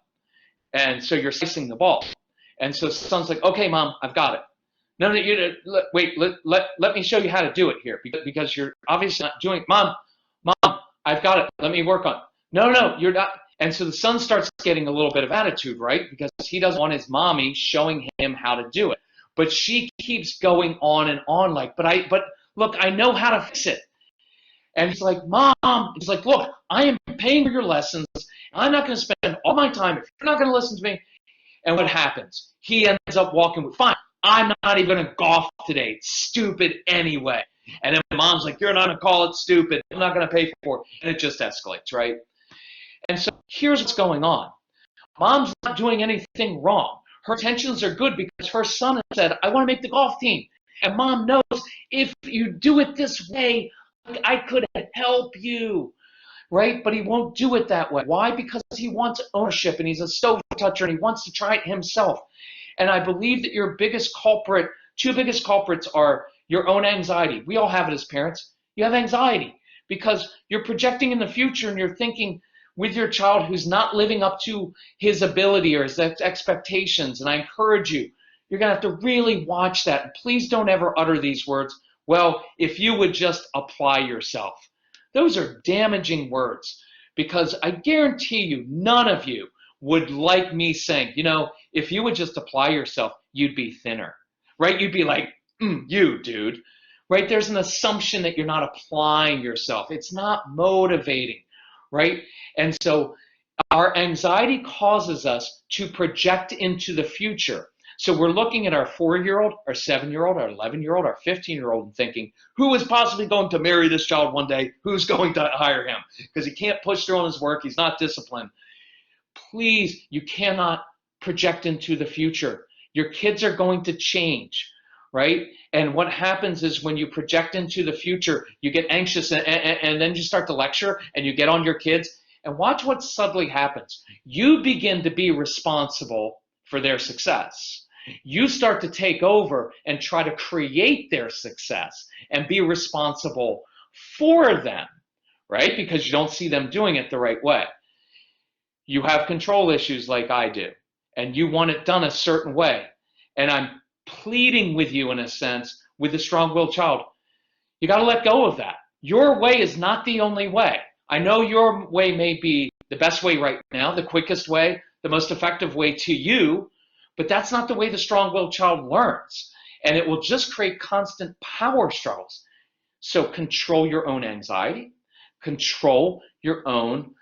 and so you're slicing the ball. And so the son's like, okay, Mom, I've got it. No, wait, let me show you how to do it here, because you're obviously not doing it. Mom, I've got it. Let me work on it. No, you're not. And so the son starts getting a little bit of attitude, right? Because he doesn't want his mommy showing him how to do it. But she keeps going on and on like, but look, I know how to fix it. And he's like, Mom, he's like, look, I am paying for your lessons. I'm not going to spend all my time if you're not going to listen to me. And what happens? He ends up walking with, fine, I'm not even going to golf today. It's stupid anyway. And then Mom's like, you're not going to call it stupid. I'm not going to pay for it. And it just escalates, right? And so here's what's going on. Mom's not doing anything wrong. Her intentions are good because her son said, I want to make the golf team. And Mom knows if you do it this way, I could help you, right? But he won't do it that way. Why? Because he wants ownership, and he's a stove toucher, and he wants to try it himself. And I believe that your biggest culprit, two biggest culprits, are your own anxiety. We all have it as parents. You have anxiety because you're projecting in the future, and you're thinking with your child who's not living up to his ability or his expectations. And I encourage you, you're going to have to really watch that. And please don't ever utter these words, well, if you would just apply yourself. Those are damaging words, because I guarantee you none of you would like me saying, you know, if you would just apply yourself, you'd be thinner, right? You'd be like, you, dude, right? There's an assumption that you're not applying yourself. It's not motivating, right? And so our anxiety causes us to project into the future. So we're looking at our 4-year-old, our 7-year-old, our 11-year-old, our 15-year-old and thinking, who is possibly going to marry this child one day? Who's going to hire him? Because he can't push through on his work. He's not disciplined. Please, you cannot project into the future. Your kids are going to change, right? And what happens is when you project into the future, you get anxious and then you start to lecture and you get on your kids. And watch what subtly happens. You begin to be responsible for their success. You start to take over and try to create their success and be responsible for them, right? Because you don't see them doing it the right way. You have control issues like I do, and you want it done a certain way. And I'm pleading with you in a sense, with a strong-willed child. You got to let go of that. Your way is not the only way. I know your way may be the best way right now, the quickest way, the most effective way to you, but that's not the way the strong-willed child learns. And it will just create constant power struggles. So control your own anxiety, control your own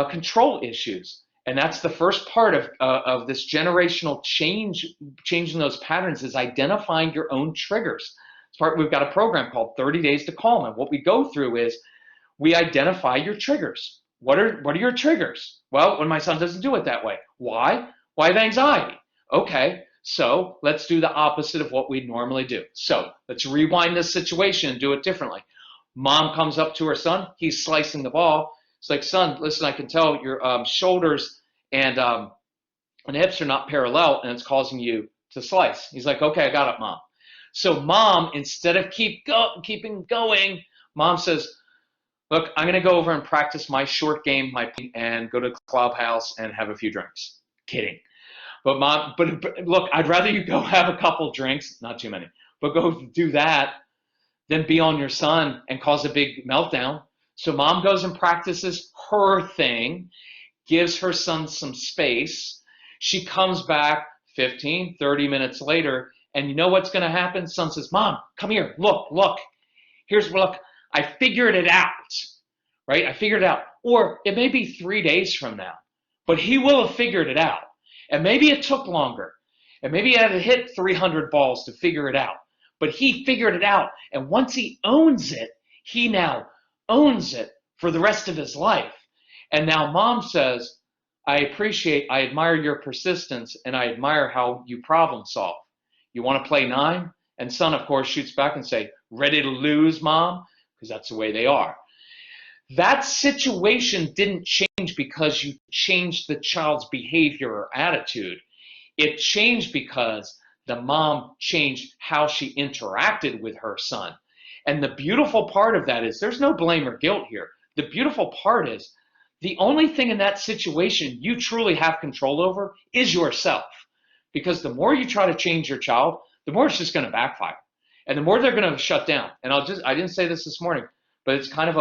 control issues. And that's the first part of this generational change, changing those patterns, is identifying your own triggers. We've got a program called 30 Days to Calm. And what we go through is we identify your triggers. What are your triggers? Well, when my son doesn't do it that way. Why? Why the anxiety? Okay, So let's do the opposite of what we normally do. So let's rewind this situation and do it differently. Mom comes up to her son. He's slicing the ball. It's like, son, listen, I can tell your shoulders and hips are not parallel, and it's causing you to slice. He's like, okay, I got it, Mom. So Mom, instead of keeping going, Mom says, look, I'm going to go over and practice my short game, and go to the clubhouse and have a few drinks. Kidding. But Mom, but look, I'd rather you go have a couple drinks, not too many, but go do that than be on your son and cause a big meltdown. So Mom goes and practices her thing, gives her son some space. She comes back 15, 30 minutes later, and you know what's going to happen? Son says, Mom, come here, look. Look, I figured it out, right? I figured it out. Or it may be 3 days from now, but he will have figured it out. And maybe it took longer. And maybe he had to hit 300 balls to figure it out. But he figured it out. And once he owns it, he now owns it for the rest of his life. And now Mom says, I admire your persistence, and I admire how you problem solve. You want to play 9? And son, of course, shoots back and say, ready to lose, Mom? Because that's the way they are. That situation didn't change because you changed the child's behavior or attitude. It changed because the mom changed how she interacted with her son. And the beautiful part of that is there's no blame or guilt here. The beautiful part is the only thing in that situation you truly have control over is yourself. Because the more you try to change your child, the more it's just going to backfire. And the more they're going to shut down. And I didn't say this morning, but it's kind of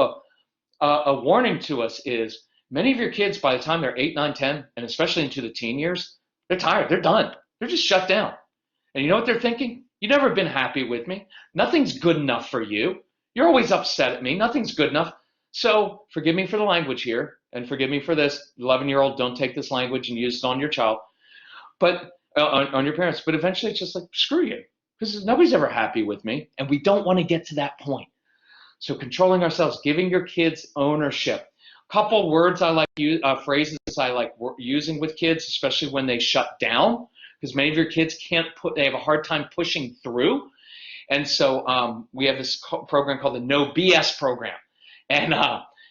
a warning to us is many of your kids, by the time they're 8, 9, 10, and especially into the teen years, they're tired, they're done. They're just shut down. And you know what they're thinking? You've never been happy with me. Nothing's good enough for you. You're always upset at me. Nothing's good enough. So forgive me for the language here, and forgive me for this. 11-year-old, don't take this language and use it on your child, but on your parents. But eventually it's just like, screw you, because nobody's ever happy with me, and we don't want to get to that point. So controlling ourselves, giving your kids ownership. A couple words I like, phrases I like using with kids, especially when they shut down, because many of your kids they have a hard time pushing through. And so we have this program called the No BS program. And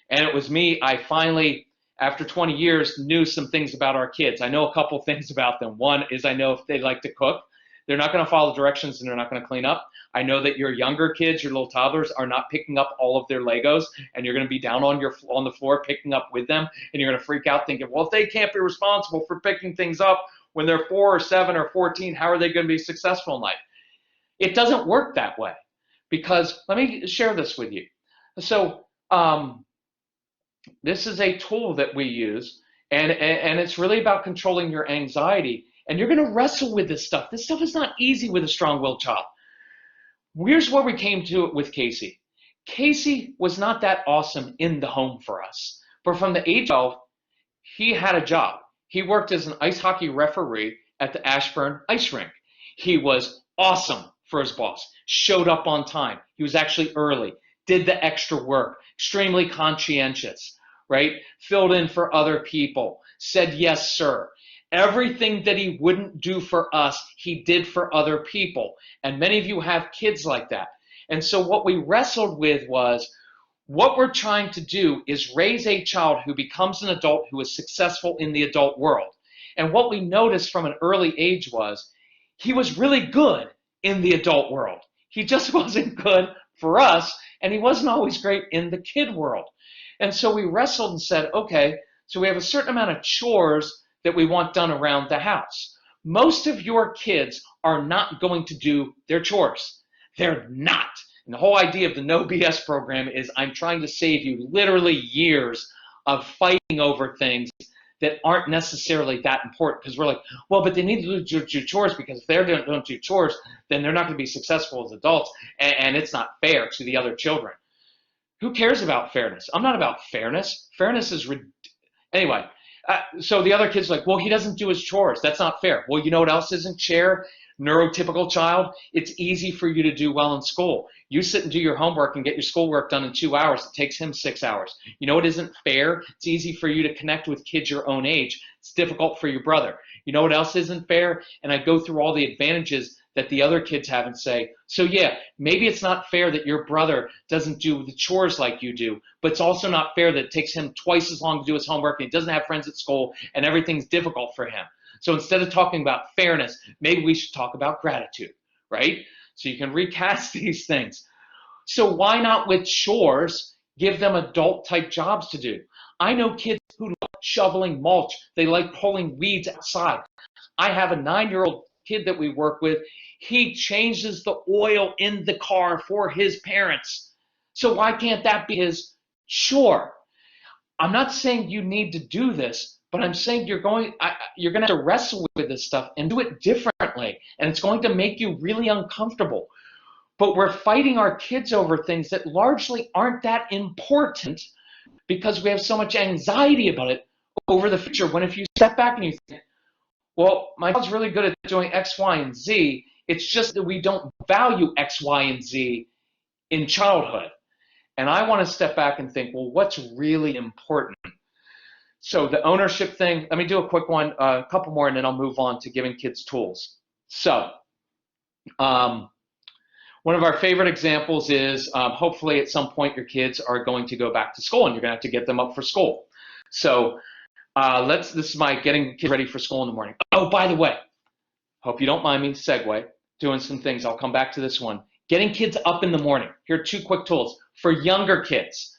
it was me, I finally, after 20 years, knew some things about our kids. I know a couple things about them. One is I know if they like to cook. They're not going to follow directions and they're not going to clean up. I know that your younger kids, your little toddlers, are not picking up all of their Legos, and you're going to be down on the floor picking up with them, and you're going to freak out thinking, well, if they can't be responsible for picking things up when they're 4 or 7 or 14, how are they going to be successful in life? It doesn't work that way, because let me share this with you. So this is a tool that we use, and it's really about controlling your anxiety. And you're going to wrestle with this stuff. This stuff is not easy with a strong-willed child. Here's where we came to it with Casey. Casey was not that awesome in the home for us. But from the age of 12, he had a job. He worked as an ice hockey referee at the Ashburn ice rink. He was awesome for his boss, showed up on time. He was actually early, did the extra work, extremely conscientious, right? Filled in for other people, said yes, sir. Everything that he wouldn't do for us, he did for other people. And many of you have kids like that. And so what we wrestled with was, what we're trying to do is raise a child who becomes an adult who is successful in the adult world. And what we noticed from an early age was, he was really good in the adult world. He just wasn't good for us, and he wasn't always great in the kid world. And so we wrestled and said, okay, so we have a certain amount of chores that we want done around the house. Most of your kids are not going to do their chores. They're not. And the whole idea of the No BS program is I'm trying to save you literally years of fighting over things that aren't necessarily that important, because we're like, well, but they need to do chores, because if they don't do chores, then they're not going to be successful as adults, and it's not fair to the other children. Who cares about fairness? I'm not about fairness. Fairness is anyway. So the other kid's like, well, he doesn't do his chores. That's not fair. Well, you know what else isn't fair? Neurotypical child, it's easy for you to do well in school. You sit and do your homework and get your schoolwork done in 2 hours. It takes him 6 hours. You know what isn't fair? It's easy for you to connect with kids your own age. It's difficult for your brother. You know what else isn't fair? And I go through all the advantages that the other kids have and say, so yeah, maybe it's not fair that your brother doesn't do the chores like you do, but it's also not fair that it takes him twice as long to do his homework and he doesn't have friends at school and everything's difficult for him. So instead of talking about fairness, maybe we should talk about gratitude, right? So you can recast these things. So why not with chores, give them adult type jobs to do? I know kids who like shoveling mulch. They like pulling weeds outside. I have a 9-year-old kid that we work with. He changes the oil in the car for his parents. So why can't that be his chore? I'm not saying you need to do this, but I'm saying you're going to have to wrestle with this stuff and do it differently. And it's going to make you really uncomfortable. But we're fighting our kids over things that largely aren't that important because we have so much anxiety about it over the future. When if you step back and you think, well, my child's really good at doing X, Y, and Z, it's just that we don't value X, Y, and Z in childhood. And I want to step back and think, well, what's really important? So the ownership thing, let me do a quick one, a couple more, and then I'll move on to giving kids tools. So one of our favorite examples is hopefully at some point your kids are going to go back to school and you're going to have to get them up for school. So this is my getting kids ready for school in the morning. Oh, by the way, hope you don't mind me, segue, doing some things. I'll come back to this one. Getting kids up in the morning. Here are 2 quick tools for younger kids.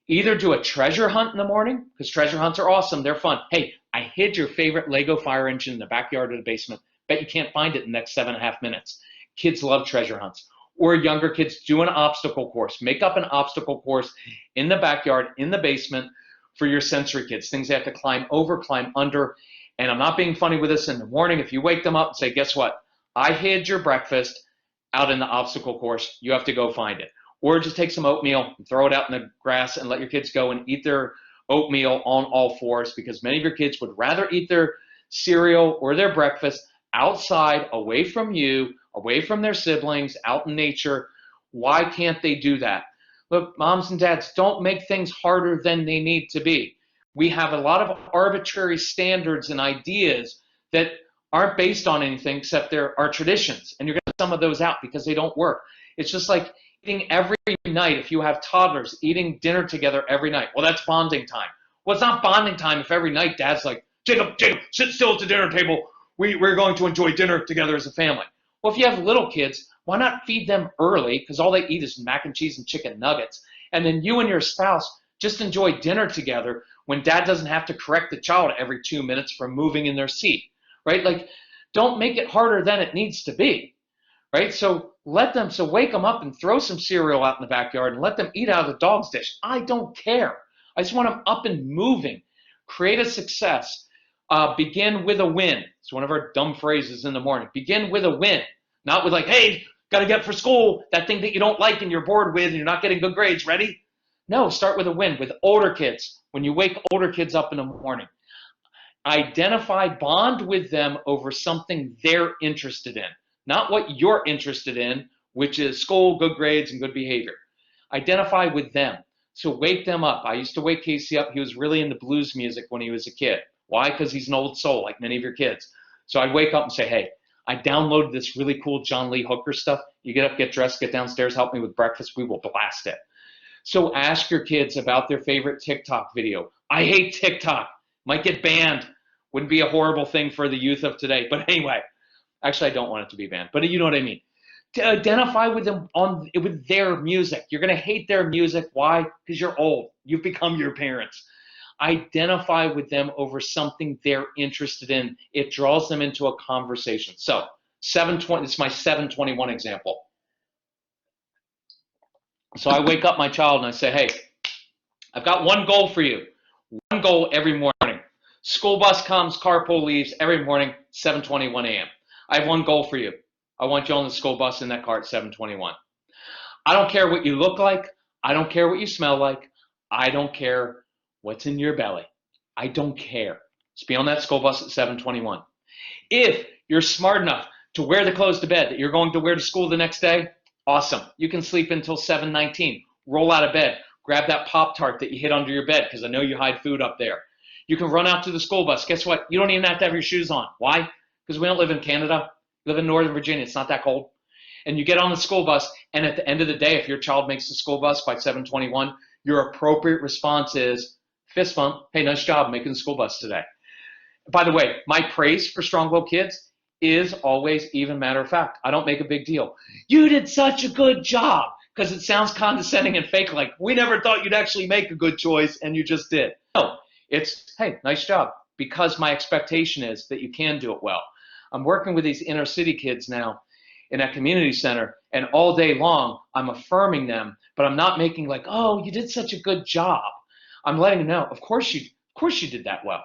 Either do a treasure hunt in the morning, because treasure hunts are awesome. They're fun. Hey, I hid your favorite Lego fire engine in the backyard or the basement. Bet you can't find it in the next 7.5 minutes. Kids love treasure hunts. Or younger kids, do an obstacle course. Make up an obstacle course in the backyard, in the basement for your sensory kids. Things they have to climb over, climb under. And I'm not being funny with this in the morning. If you wake them up and say, guess what? I hid your breakfast out in the obstacle course. You have to go find it. Or just take some oatmeal and throw it out in the grass and let your kids go and eat their oatmeal on all fours, because many of your kids would rather eat their cereal or their breakfast outside, away from you, away from their siblings, out in nature. Why can't they do that? Look, moms and dads, don't make things harder than they need to be. We have a lot of arbitrary standards and ideas that aren't based on anything except there are traditions, and you're going to some of those out because they don't work. It's just like eating every night. If you have toddlers, eating dinner together every night. Well, that's bonding time. Well, it's not bonding time if every night dad's like, Jacob, sit still at the dinner table. We're going to enjoy dinner together as a family. Well, if you have little kids, why not feed them early? Because all they eat is mac and cheese and chicken nuggets. And then you and your spouse just enjoy dinner together when dad doesn't have to correct the child every 2 minutes for moving in their seat, right? Like, don't make it harder than it needs to be, right? So wake them up and throw some cereal out in the backyard and let them eat out of the dog's dish. I don't care. I just want them up and moving. Create a success. Begin with a win. It's one of our dumb phrases in the morning. Begin with a win. Not with like, hey, got to get for school, that thing that you don't like and you're bored with and you're not getting good grades. Ready? No, start with a win. With older kids, when you wake older kids up in the morning, identify, bond with them over something they're interested in. Not what you're interested in, which is school, good grades, and good behavior. Identify with them. So wake them up. I used to wake Casey up. He was really into blues music when he was a kid. Why? Because he's an old soul, like many of your kids. So I'd wake up and say, hey, I downloaded this really cool John Lee Hooker stuff. You get up, get dressed, get downstairs, help me with breakfast. We will blast it. So ask your kids about their favorite TikTok video. I hate TikTok. Might get banned. Wouldn't be a horrible thing for the youth of today. But anyway, actually, I don't want it to be banned. But you know what I mean. To identify with them with their music. You're going to hate their music. Why? Because you're old. You've become your parents. Identify with them over something they're interested in. It draws them into a conversation. So 7:20. It's my 7:21 example. So I wake up my child and I say, hey, I've got one goal for you. One goal every morning. School bus comes, carpool leaves every morning, 7:21 a.m. I have one goal for you. I want you on the school bus in that car at 7:21. I don't care what you look like. I don't care what you smell like. I don't care what's in your belly. I don't care. Just be on that school bus at 7:21. If you're smart enough to wear the clothes to bed that you're going to wear to school the next day, awesome. You can sleep until 7:19. Roll out of bed. Grab that Pop-Tart that you hid under your bed because I know you hide food up there. You can run out to the school bus. Guess what? You don't even have to have your shoes on. Why? Because we don't live in Canada. We live in Northern Virginia. It's not that cold. And you get on the school bus, and at the end of the day, if your child makes the school bus by 7:21, your appropriate response is fist bump. Hey, nice job making the school bus today. By the way, my praise for strong-willed kids is always even matter of fact. I don't make a big deal. You did such a good job, because it sounds condescending and fake, like we never thought you'd actually make a good choice and you just did. No, it's, hey, nice job, because my expectation is that you can do it well. I'm working with these inner city kids now in that community center, and all day long I'm affirming them, but I'm not making like, oh, you did such a good job. I'm letting them know, of course you did that well.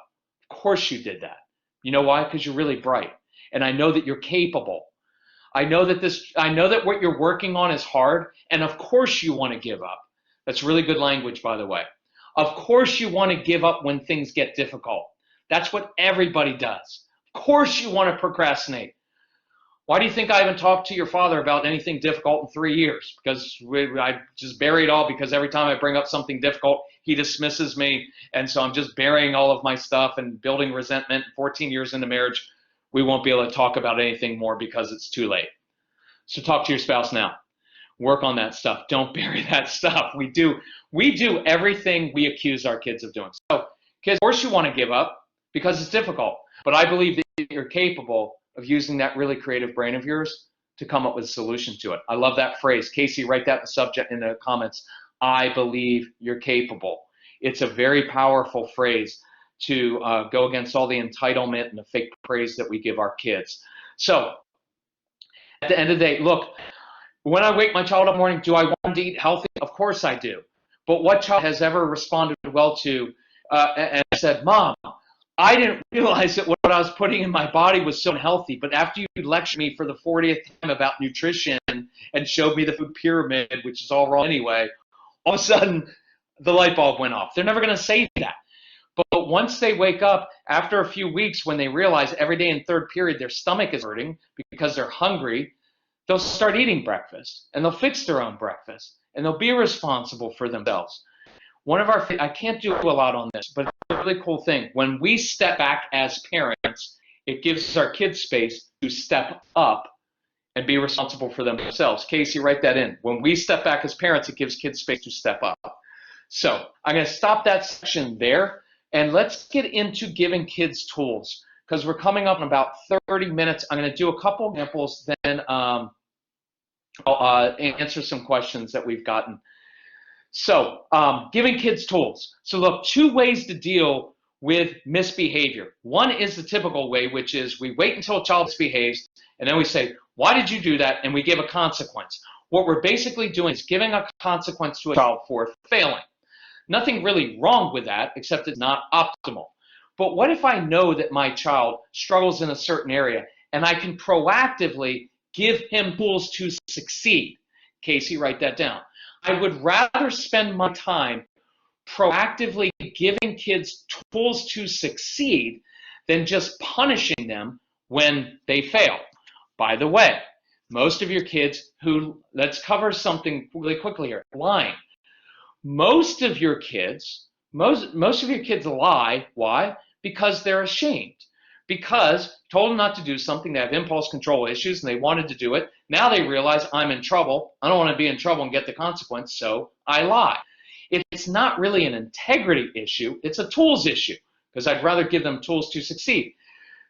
Of course you did that. You know why? Because you're really bright. And I know that you're capable. I know that what you're working on is hard, and of course you want to give up. That's really good language, by the way. Of course you want to give up when things get difficult. That's what everybody does. Of course you want to procrastinate. Why do you think I haven't talked to your father about anything difficult in 3 years? Because I just bury it all, because every time I bring up something difficult, he dismisses me. And so I'm just burying all of my stuff and building resentment. 14 years into marriage, we won't be able to talk about anything more because it's too late. So talk to your spouse now. Work on that stuff. Don't bury that stuff. We do everything we accuse our kids of doing. So kids, of course you want to give up because it's difficult. But I believe that you're capable of using that really creative brain of yours to come up with a solution to it. I love that phrase. Casey, write that in the subject in the comments. I believe you're capable. It's a very powerful phrase to go against all the entitlement and the fake praise that we give our kids. So at the end of the day, look, when I wake my child up in the morning, do I want to eat healthy? Of course I do. But what child has ever responded well to and said, Mom, I didn't realize that what I was putting in my body was so unhealthy, but after you lectured me for the 40th time about nutrition and showed me the food pyramid, which is all wrong anyway, all of a sudden the light bulb went off. They're never going to say that. But once they wake up, after a few weeks, when they realize every day in third period their stomach is hurting because they're hungry, they'll start eating breakfast, and they'll fix their own breakfast, and they'll be responsible for themselves. I can't do a lot on this, but it's a really cool thing. When we step back as parents, it gives our kids space to step up and be responsible for themselves. Casey, write that in. When we step back as parents, it gives kids space to step up. So I'm going to stop that section there, and let's get into giving kids tools, because we're coming up in about 30 minutes. I'm going to do a couple examples, then I'll answer some questions that we've gotten. So giving kids tools. So look, 2 ways to deal with misbehavior. One is the typical way, which is we wait until a child misbehaves, and then we say, why did you do that? And we give a consequence. What we're basically doing is giving a consequence to a child for failing. Nothing really wrong with that, except it's not optimal. But what if I know that my child struggles in a certain area, and I can proactively give him tools to succeed? Casey, write that down. I would rather spend my time proactively giving kids tools to succeed than just punishing them when they fail. By the way, most of your kids let's cover something really quickly here, lying. Most of your kids lie. Why? Because they're ashamed. Because told them not to do something, they have impulse control issues and they wanted to do it. Now they realize I'm in trouble. I don't want to be in trouble and get the consequence, so I lie. It's not really an integrity issue. It's a tools issue, because I'd rather give them tools to succeed.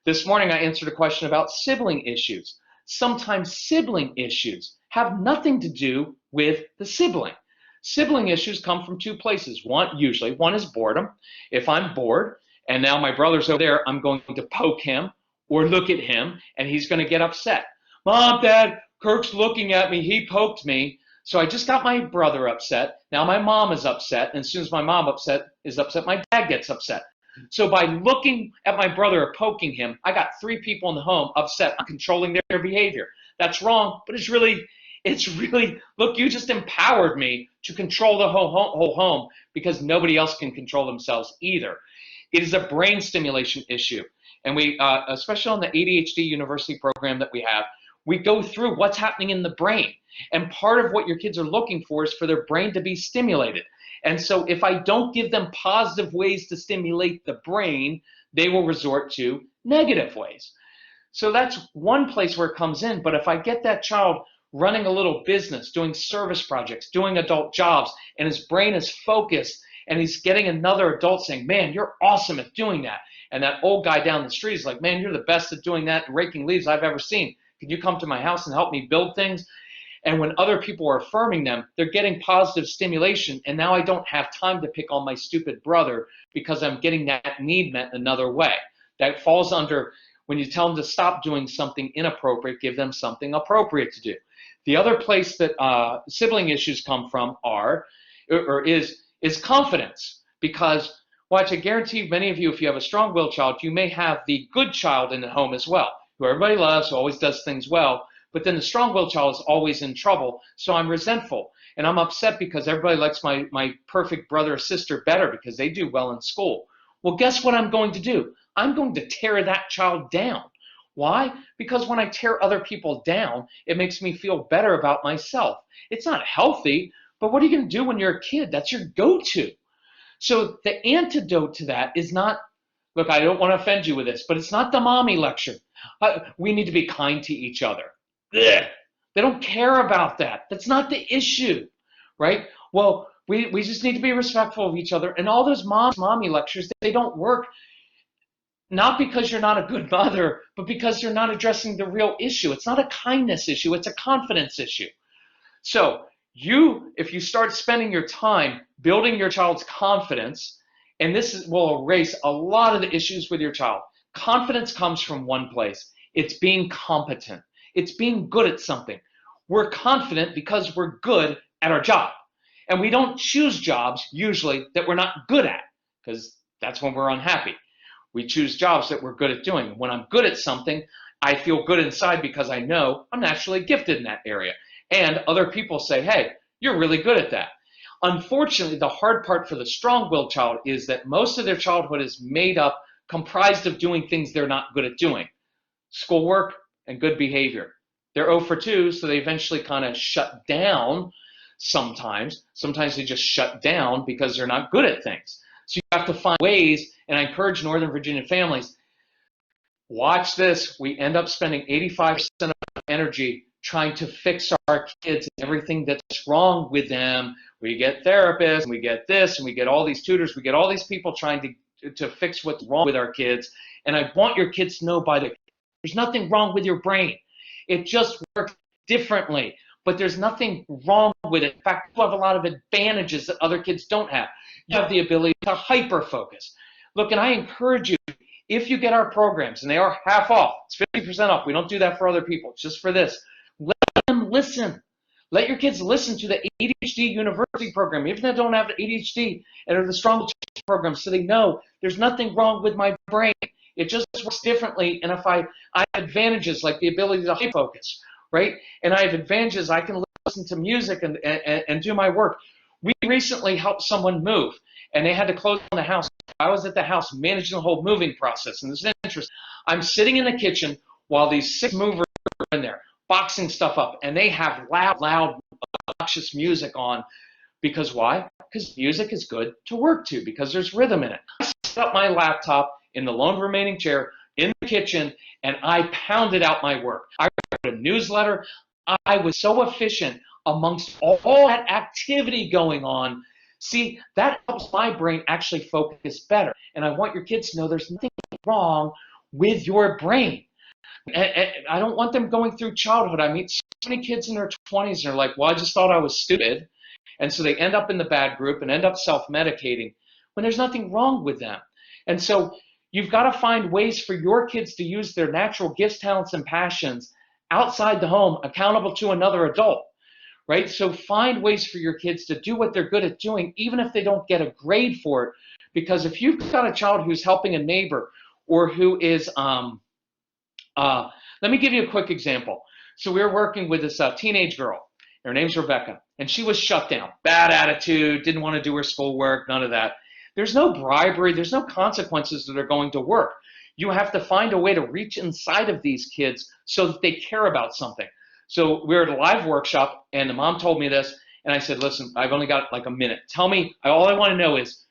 This morning I answered a question about sibling issues. Sometimes sibling issues have nothing to do with the sibling. Sibling issues come from 2 places. One is boredom. If I'm bored, and now my brother's over there, I'm going to poke him or look at him, and he's going to get upset. Mom, Dad, Kirk's looking at me. He poked me. So I just got my brother upset. Now my mom is upset, and as soon as my mom is upset, my dad gets upset. So by looking at my brother or poking him, I got 3 people in the home upset. I'm controlling their behavior. That's wrong, but it's really, look, you just empowered me to control the whole home, because nobody else can control themselves either. It is a brain stimulation issue. And we, especially on the ADHD university program that we have, We go through what's happening in the brain. And part of what your kids are looking for is for their brain to be stimulated. And so if I don't give them positive ways to stimulate the brain, they will resort to negative ways. So that's one place where it comes in. But if I get that child running a little business, doing service projects, doing adult jobs, and his brain is focused, and he's getting another adult saying, man, you're awesome at doing that. And that old guy down the street is like, man, you're the best at doing that and raking leaves I've ever seen. Can you come to my house and help me build things? And when other people are affirming them, they're getting positive stimulation. And now I don't have time to pick on my stupid brother because I'm getting that need met another way. That falls under when you tell them to stop doing something inappropriate, give them something appropriate to do. The other place that sibling issues come from is confidence. Because, watch, I guarantee many of you, if you have a strong-willed child, you may have the good child in the home as well, who everybody loves, who always does things well. But then the strong-willed child is always in trouble, so I'm resentful. And I'm upset because everybody likes my perfect brother or sister better because they do well in school. Well, guess what I'm going to do? I'm going to tear that child down. Why? Because when I tear other people down, it makes me feel better about myself. It's not healthy, but what are you going to do when you're a kid? That's your go-to. So the antidote to that is not, look, I don't want to offend you with this, but it's not the mommy lecture. We need to be kind to each other. Ugh. They don't care about that. That's not the issue, right? Well, we just need to be respectful of each other. And all those mommy lectures, they don't work. Not because you're not a good mother, but because you're not addressing the real issue. It's not a kindness issue, it's a confidence issue. So if you start spending your time building your child's confidence, and will erase a lot of the issues with your child. Confidence comes from one place. It's being competent. It's being good at something. We're confident because we're good at our job. And we don't choose jobs usually that we're not good at, because that's when we're unhappy. We choose jobs that we're good at doing. When I'm good at something, I feel good inside because I know I'm naturally gifted in that area. And other people say, hey, you're really good at that. Unfortunately, the hard part for the strong-willed child is that most of their childhood is comprised of doing things they're not good at doing. Schoolwork and good behavior. They're 0 for 2, so they eventually kind of shut down sometimes. Sometimes they just shut down because they're not good at things. So you have to find ways, and I encourage Northern Virginia families, watch this. We end up spending 85% of our energy trying to fix our kids and everything that's wrong with them. We get therapists, and we get this, and we get all these tutors, we get all these people trying to fix what's wrong with our kids. And I want your kids to know there's nothing wrong with your brain. It just works differently, but there's nothing wrong with it. In fact, you have a lot of advantages that other kids don't have. You have the ability to hyper-focus. Look, and I encourage you, if you get our programs, and they are half off, it's 50% off. We don't do that for other people. It's just for this. Let them listen. Let your kids listen to the ADHD University program, even if they don't have ADHD, and are the strong program, so they know there's nothing wrong with my brain. It just works differently, and if I have advantages like the ability to focus, right? And I have advantages, I can listen to music and do my work. We recently helped someone move, and they had to close down the house. I was at the house managing the whole moving process, and this is interesting. I'm sitting in the kitchen while these 6 movers are in there, boxing stuff up, and they have loud, obnoxious music on. Because why? Because music is good to work to, because there's rhythm in it. I set up my laptop in the lone remaining chair in the kitchen, and I pounded out my work. I wrote a newsletter. I was so efficient amongst all that activity going on. See, that helps my brain actually focus better. And I want your kids to know there's nothing wrong with your brain. And I don't want them going through childhood. I meet so many kids in their 20s and they're like, well, I just thought I was stupid. And so they end up in the bad group and end up self-medicating when there's nothing wrong with them. And so you've got to find ways for your kids to use their natural gifts, talents, and passions outside the home, accountable to another adult. Right? So find ways for your kids to do what they're good at doing, even if they don't get a grade for it. Because if you've got a child who's helping a neighbor or who is, let me give you a quick example. So we were working with this teenage girl. Her name's Rebecca, and she was shut down. Bad attitude, didn't want to do her schoolwork, none of that. There's no bribery, there's no consequences that are going to work. You have to find a way to reach inside of these kids so that they care about something. So we were at a live workshop, and the mom told me this, and I said, listen, I've only got like a minute. Tell me, all I want to know is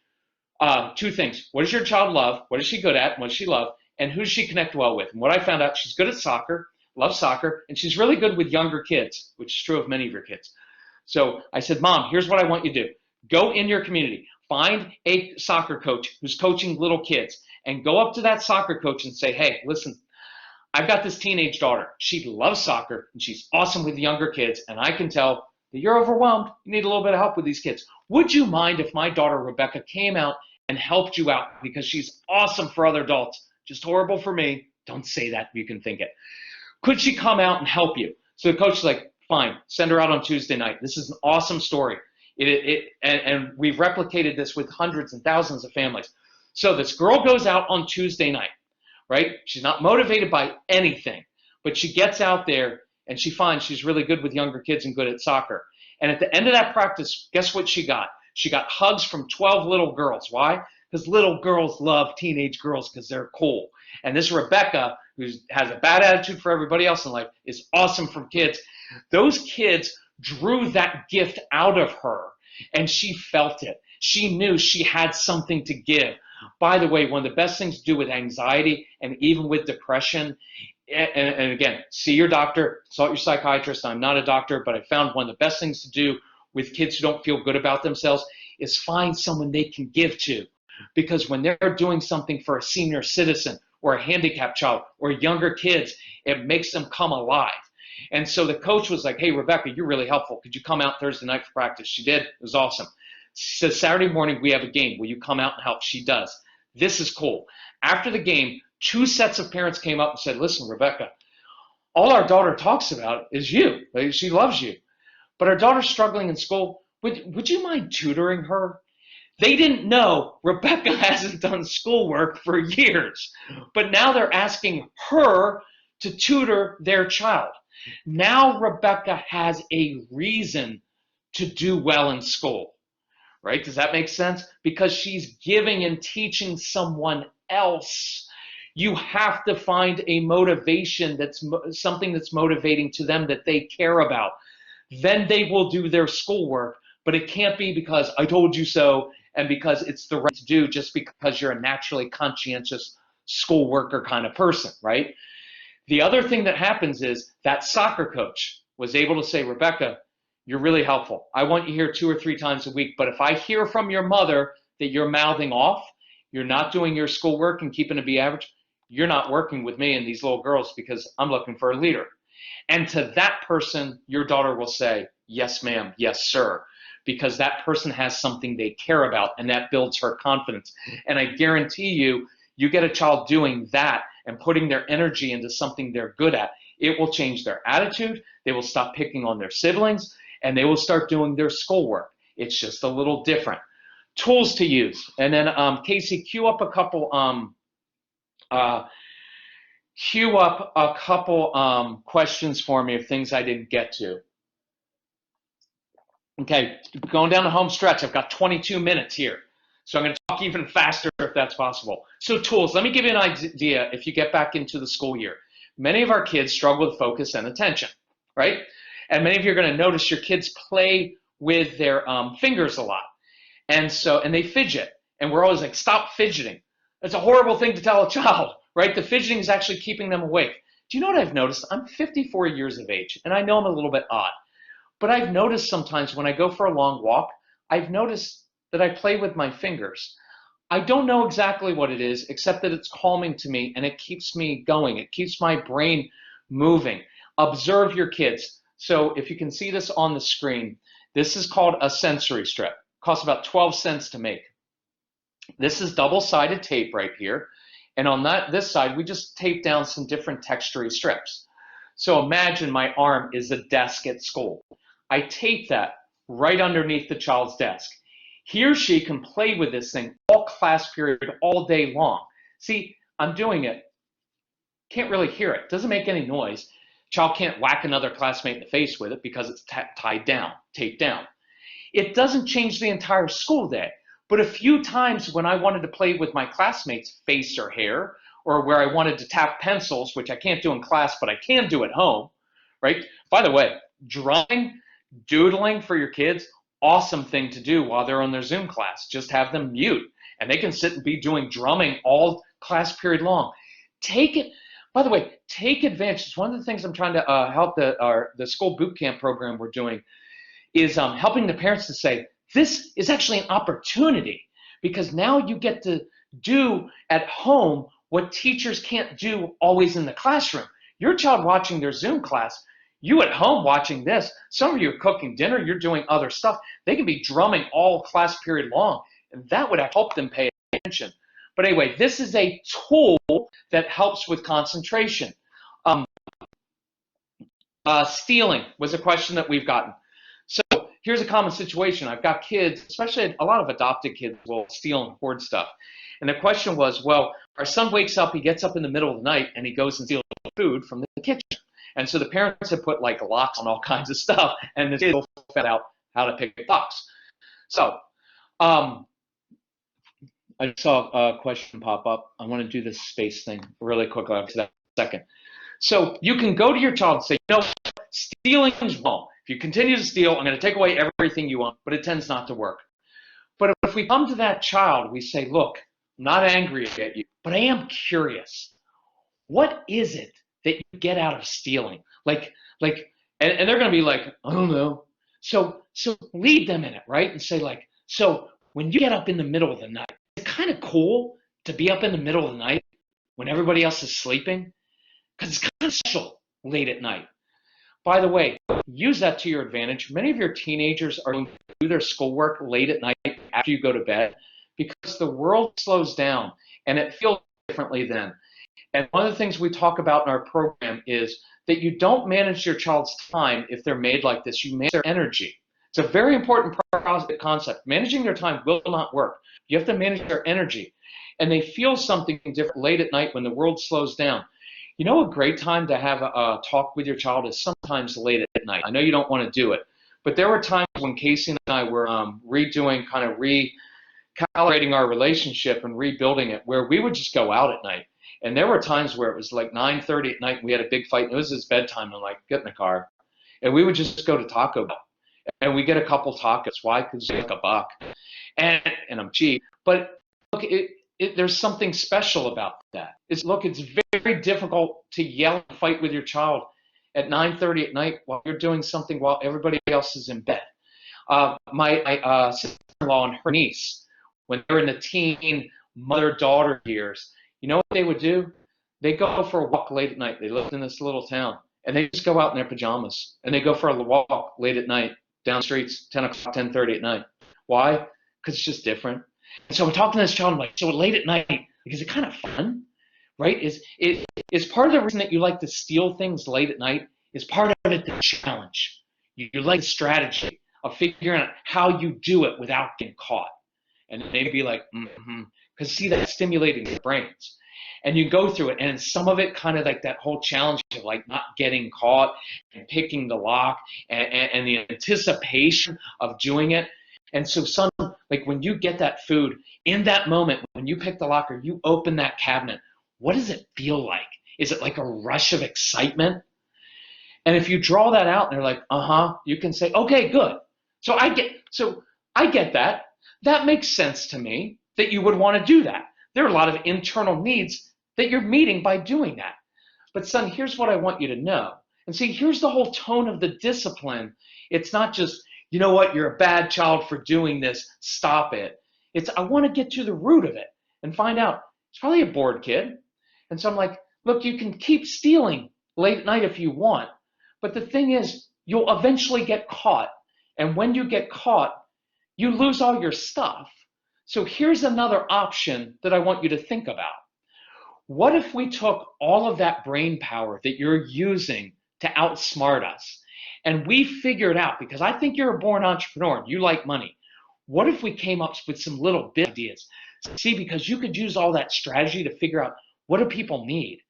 two things. What does your child love? What is she good at? What does she love? And who does she connect well with? And what I found out, she's good at soccer, loves soccer, and she's really good with younger kids, which is true of many of your kids. So I said, Mom, here's what I want you to do. Go in your community, find a soccer coach who's coaching little kids, and go up to that soccer coach and say, hey, listen, I've got this teenage daughter. She loves soccer, and she's awesome with younger kids, and I can tell that you're overwhelmed. You need a little bit of help with these kids. Would you mind if my daughter, Rebecca, came out and helped you out, because she's awesome for other adults, just horrible for me? Don't say that. You can think it. Could she come out and help you? So the coach is like, fine, send her out on Tuesday night. This is an awesome story. And we've replicated this with hundreds and thousands of families. So this girl goes out on Tuesday night, right? She's not motivated by anything, but she gets out there and she finds she's really good with younger kids and good at soccer. And at the end of that practice, guess what she got? She got hugs from 12 little girls. Why? Because little girls love teenage girls because they're cool. And this Rebecca, who has a bad attitude for everybody else in life, is awesome for kids. Those kids drew that gift out of her, and she felt it. She knew she had something to give. By the way, one of the best things to do with anxiety and even with depression, and again, see your doctor, consult your psychiatrist. I'm not a doctor, but I found one of the best things to do with kids who don't feel good about themselves is find someone they can give to. Because when they're doing something for a senior citizen or a handicapped child or younger kids, it makes them come alive. And so the coach was like, hey, Rebecca, you're really helpful. Could you come out Thursday night for practice? She did. It was awesome. So Saturday morning, we have a game. Will you come out and help? She does. This is cool. After the game, 2 sets of parents came up and said, listen, Rebecca, all our daughter talks about is you. She loves you. But our daughter's struggling in school. Would you mind tutoring her? They didn't know Rebecca hasn't done schoolwork for years. But now they're asking her to tutor their child. Now Rebecca has a reason to do well in school, right? Does that make sense? Because she's giving and teaching someone else. You have to find a motivation that's something that's motivating to them that they care about. Then they will do their schoolwork, but it can't be because I told you so and because it's the right to do just because you're a naturally conscientious school worker kind of person, right? The other thing that happens is that soccer coach was able to say, Rebecca, you're really helpful. I want you here 2 or 3 times a week, but if I hear from your mother that you're mouthing off, you're not doing your schoolwork and keeping a B average, you're not working with me and these little girls because I'm looking for a leader. And to that person, your daughter will say, yes, ma'am, yes, sir, because that person has something they care about and that builds her confidence. And I guarantee you, you get a child doing that and putting their energy into something they're good at, it will change their attitude, they will stop picking on their siblings, and they will start doing their schoolwork. It's just a little different. Tools to use. And then Casey, queue up a couple questions for me of things I didn't get to. Okay, going down the home stretch, I've got 22 minutes here. So I'm going to talk even faster if that's possible. So tools, let me give you an idea if you get back into the school year. Many of our kids struggle with focus and attention, right? And many of you are going to notice your kids play with their fingers a lot. And they fidget. And we're always like, stop fidgeting. That's a horrible thing to tell a child, right? The fidgeting is actually keeping them awake. Do you know what I've noticed? I'm 54 years of age, and I know I'm a little bit odd. But I've noticed sometimes when I go for a long walk, I've noticed that I play with my fingers. I don't know exactly what it is, except that it's calming to me and it keeps me going. It keeps my brain moving. Observe your kids. So if you can see this on the screen, this is called a sensory strip. It costs about 12 cents to make. This is double-sided tape right here. And on this side, we just tape down some different textury strips. So imagine my arm is a desk at school. I tape that right underneath the child's desk. He or she can play with this thing all class period, all day long. See, I'm doing it. Can't really hear it. Doesn't make any noise. Child can't whack another classmate in the face with it because it's tied down, taped down. It doesn't change the entire school day. But a few times when I wanted to play with my classmates' face or hair, or where I wanted to tap pencils, which I can't do in class, but I can do at home, right? By the way, drawing, doodling for your kids, awesome thing to do while they're on their Zoom class. Just have them mute, and they can sit and be doing drumming all class period long. Take it. By the way, take advantage. It's one of the things I'm trying to help the school boot camp program we're doing is helping the parents to say, this is actually an opportunity because now you get to do at home what teachers can't do always in the classroom. Your child watching their Zoom class, you at home watching this, some of you are cooking dinner, you're doing other stuff. They can be drumming all class period long, and that would help them pay attention. But anyway, this is a tool that helps with concentration. Stealing was a question that we've gotten. So here's a common situation. I've got kids, especially a lot of adopted kids will steal and hoard stuff. And the question was, well, our son wakes up, he gets up in the middle of the night, and he goes and steals food from the kitchen. And so the parents have put like locks on all kinds of stuff, and the kids will find out how to pick locks. So I saw a question pop up. I want to do this space thing really quickly. I'll that second. So you can go to your child and say, you know, stealing is wrong. If you continue to steal, I'm going to take away everything you want, but it tends not to work. But if we come to that child, we say, look, I'm not angry at you, but I am curious. What is it that you get out of stealing? And they're going to be like, I don't know. So lead them in it, right? And say like, so when you get up in the middle of the night, it's kind of cool to be up in the middle of the night when everybody else is sleeping, because it's kind of special late at night. By the way, use that to your advantage. Many of your teenagers are going to do their schoolwork late at night after you go to bed because the world slows down and it feels differently then. And one of the things we talk about in our program is that you don't manage your child's time if they're made like this. You manage their energy. It's a very important concept. Managing their time will not work. You have to manage their energy. And they feel something different late at night when the world slows down. You know, a great time to have a talk with your child is sometimes late at night. I know you don't want to do it, but there were times when Casey and I were recalibrating our relationship and rebuilding it, where we would just go out at night. And there were times where it was like 9:30 at night and we had a big fight. And it was his bedtime. I'm like, get in the car. And we would just go to Taco Bell. And we get a couple tacos. Why? Because it's like $1. And I'm cheap. But look, there's something special about that. It's very difficult to yell and fight with your child at 9:30 at night while you're doing something while everybody else is in bed. My sister-in-law and her niece, when they were in the teen mother-daughter years, you know what they would do? They go for a walk late at night. They lived in this little town, and they just go out in their pajamas, and they go for a walk late at night down the streets, 10 o'clock, 10:30 at night. Why? Because it's just different. And so we're talking to this child, I'm like, so late at night, is it kind of fun, right? Is part of the reason that you like to steal things late at night is part of it the challenge. You like the strategy of figuring out how you do it without getting caught. And they'd be like, because see, that's stimulating your brains. And you go through it, and some of it kind of like that whole challenge of like not getting caught and picking the lock and the anticipation of doing it. And so like when you get that food, in that moment, when you pick the lock or you open that cabinet, what does it feel like? Is it like a rush of excitement? And if you draw that out and they're like, you can say, okay, good. So I get that. That makes sense to me that you would want to do that. There are a lot of internal needs that you're meeting by doing that. But son, here's what I want you to know. And see, here's the whole tone of the discipline. It's not just, you know what, you're a bad child for doing this, stop it. It's, I want to get to the root of it and find out, it's probably a bored kid. And so I'm like, look, you can keep stealing late at night if you want, but the thing is, you'll eventually get caught. And when you get caught, you lose all your stuff. So here's another option that I want you to think about. What if we took all of that brain power that you're using to outsmart us and we figured out, because I think you're a born entrepreneur, you like money. What if we came up with some little bit ideas? See, because you could use all that strategy to figure out what do people need.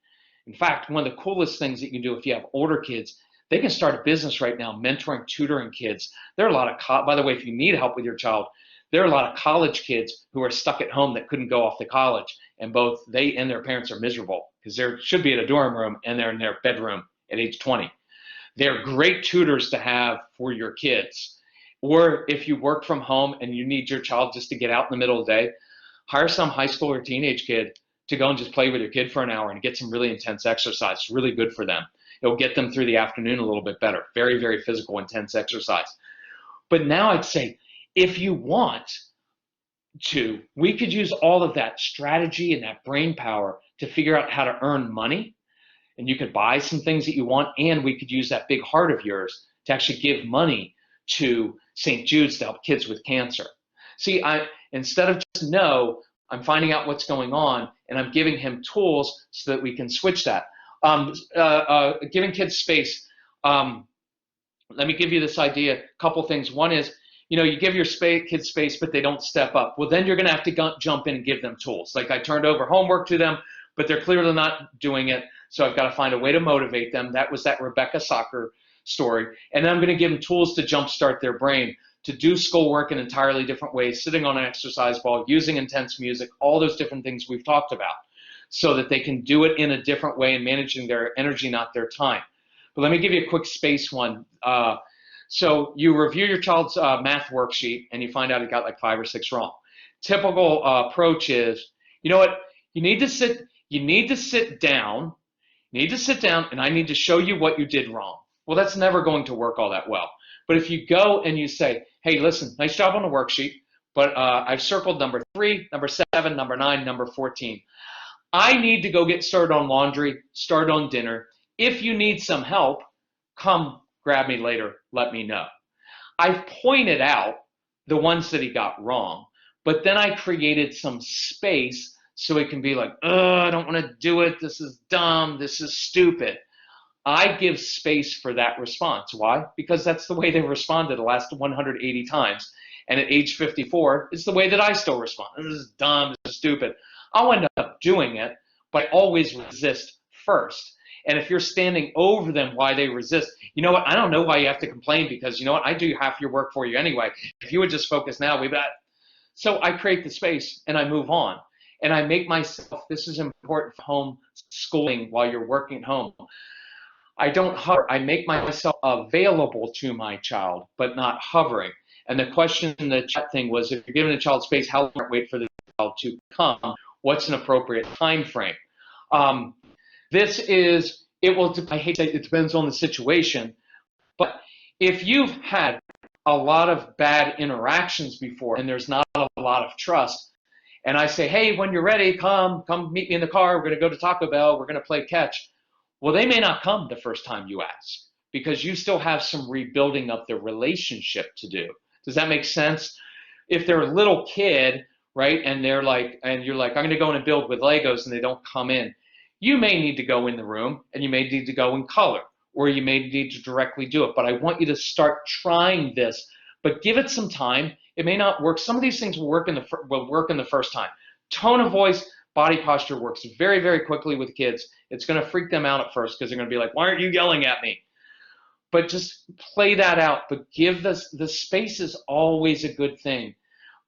In fact, one of the coolest things that you can do if you have older kids, they can start a business right now, mentoring, tutoring kids. There are a lot of, by the way, if you need help with your child, there are a lot of college kids who are stuck at home that couldn't go off to college. and both they and their parents are miserable because they should be in a dorm room and they're in their bedroom at age 20. They're great tutors to have for your kids. Or if you work from home and you need your child just to get out in the middle of the day, hire some high school or teenage kid to go and just play with your kid for an hour and get some really intense exercise. It's really good for them. It'll get them through the afternoon a little bit better. Very, very physical, intense exercise. But now I'd say, if you want to, we could use all of that strategy and that brain power to figure out how to earn money. And you could buy some things that you want, and we could use that big heart of yours to actually give money to St. Jude's to help kids with cancer. See, instead of just no, I'm finding out what's going on, and I'm giving him tools so that we can switch that. Giving kids space. Let me give you this idea, a couple things. One is, you give your kids space, but they don't step up. Well, then you're going to have to jump in and give them tools. Like I turned over homework to them, but they're clearly not doing it. So I've got to find a way to motivate them. That was that Rebecca soccer story. And then I'm going to give them tools to jumpstart their brain, to do schoolwork in entirely different ways, sitting on an exercise ball, using intense music, all those different things we've talked about, so that they can do it in a different way and managing their energy, not their time. But let me give you a quick space one. So you review your child's math worksheet and you find out he got like 5 or 6 wrong. Typical approach is, you know what, you need to sit down, and I need to show you what you did wrong. Well, that's never going to work all that well. But if you go and you say, hey, listen, nice job on the worksheet, but I've circled number 3, number 7, number 9, number 14. I need to go get started on laundry, start on dinner. If you need some help, come grab me later, let me know. I've pointed out the ones that he got wrong, but then I created some space so it can be like, I don't want to do it. This is dumb. This is stupid. I give space for that response. Why? Because that's the way they responded the last 180 times. And at age 54, it's the way that I still respond. This is dumb. This is stupid. I'll end up doing it, but I always resist first. And if you're standing over them why they resist, you know what? I don't know why you have to complain, because you know what? I do half your work for you anyway. If you would just focus now, we've got. So I create the space and I move on. And I make myself, this is important for home schooling while you're working at home. I don't hover. I make myself available to my child, but not hovering. And the question in the chat thing was, if you're giving a child space, how long wait for the child to come? What's an appropriate time frame? This is, I hate to say it depends on the situation, but if you've had a lot of bad interactions before and there's not a lot of trust, and I say, hey, when you're ready, come meet me in the car. We're going to go to Taco Bell. We're going to play catch. Well, they may not come the first time you ask, because you still have some rebuilding of the relationship to do. Does that make sense? If they're a little kid, right, and you're like, I'm going to go in and build with Legos, and they don't come in, you may need to go in the room, and you may need to go in color, or you may need to directly do it. But I want you to start trying this, but give it some time. It may not work. Some of these things will work in the first time. Tone of voice, body posture works very, very quickly with kids. It's going to freak them out at first because they're going to be like, why aren't you yelling at me? But just play that out. But give the space is always a good thing.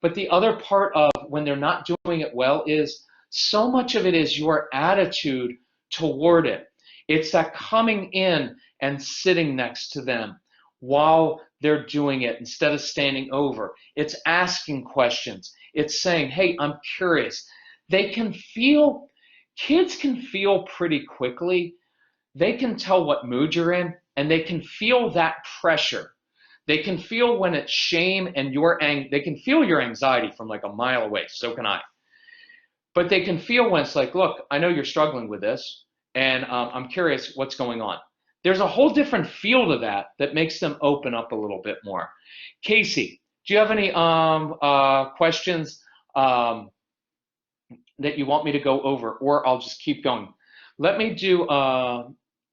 But the other part of when they're not doing it well is so much of it is your attitude toward it. It's that coming in and sitting next to them while they're doing it instead of standing over. It's asking questions. It's saying, hey, I'm curious. Kids can feel pretty quickly. They can tell what mood you're in, and they can feel that pressure. They can feel when it's shame and they can feel your anxiety from like a mile away. So can I. But they can feel when it's like, look, I know you're struggling with this, and I'm curious what's going on. There's a whole different feel to that makes them open up a little bit more. Casey, do you have any questions that you want me to go over, or I'll just keep going? Let me do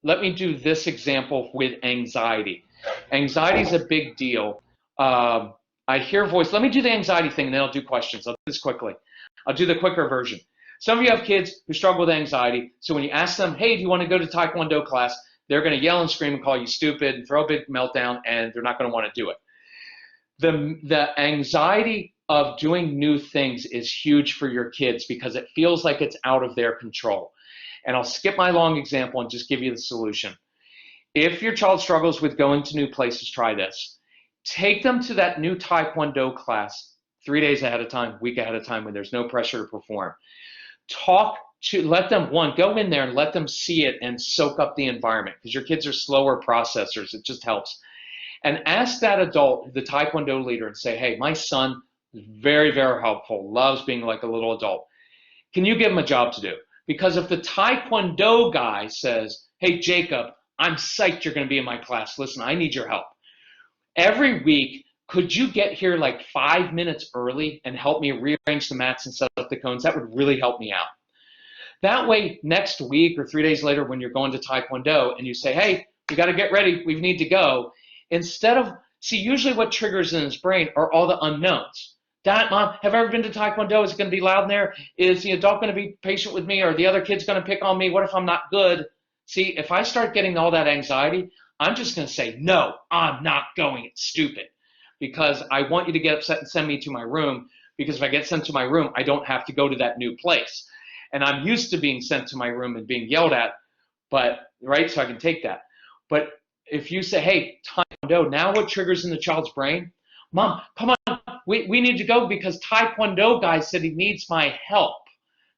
this example with anxiety. Anxiety is a big deal. I hear voice. Let me do the anxiety thing, and then I'll do questions. I'll do this quickly. I'll do the quicker version. Some of you have kids who struggle with anxiety, so when you ask them, hey, do you want to go to Taekwondo class, they're going to yell and scream and call you stupid and throw a big meltdown, and they're not going to want to do it. The anxiety of doing new things is huge for your kids because it feels like it's out of their control. And I'll skip my long example and just give you the solution. If your child struggles with going to new places, try this. Take them to that new Taekwondo class 3 days ahead of time, week ahead of time, when there's no pressure to perform. Let them, one, go in there and let them see it and soak up the environment, because your kids are slower processors. It just helps. And ask that adult, the Taekwondo leader, and say, hey, my son is very, very helpful, loves being like a little adult. Can you give him a job to do? Because if the Taekwondo guy says, hey, Jacob, I'm psyched you're going to be in my class. Listen, I need your help. Every week, could you get here like 5 minutes early and help me rearrange the mats and set up the cones? That would really help me out. That way, next week or 3 days later when you're going to Taekwondo and you say, hey, we got to get ready, we need to go, instead of, see, usually what triggers in his brain are all the unknowns. Dad, Mom, have I ever been to Taekwondo? Is it going to be loud in there? Is the adult going to be patient with me? Or the other kid's going to pick on me? What if I'm not good? See, if I start getting all that anxiety, I'm just going to say, no, I'm not going. It's stupid. Because I want you to get upset and send me to my room, because if I get sent to my room, I don't have to go to that new place. And I'm used to being sent to my room and being yelled at, but right, so I can take that. But if you say, hey, Taekwondo, now what triggers in the child's brain? Mom, come on, we need to go because Taekwondo guy said he needs my help.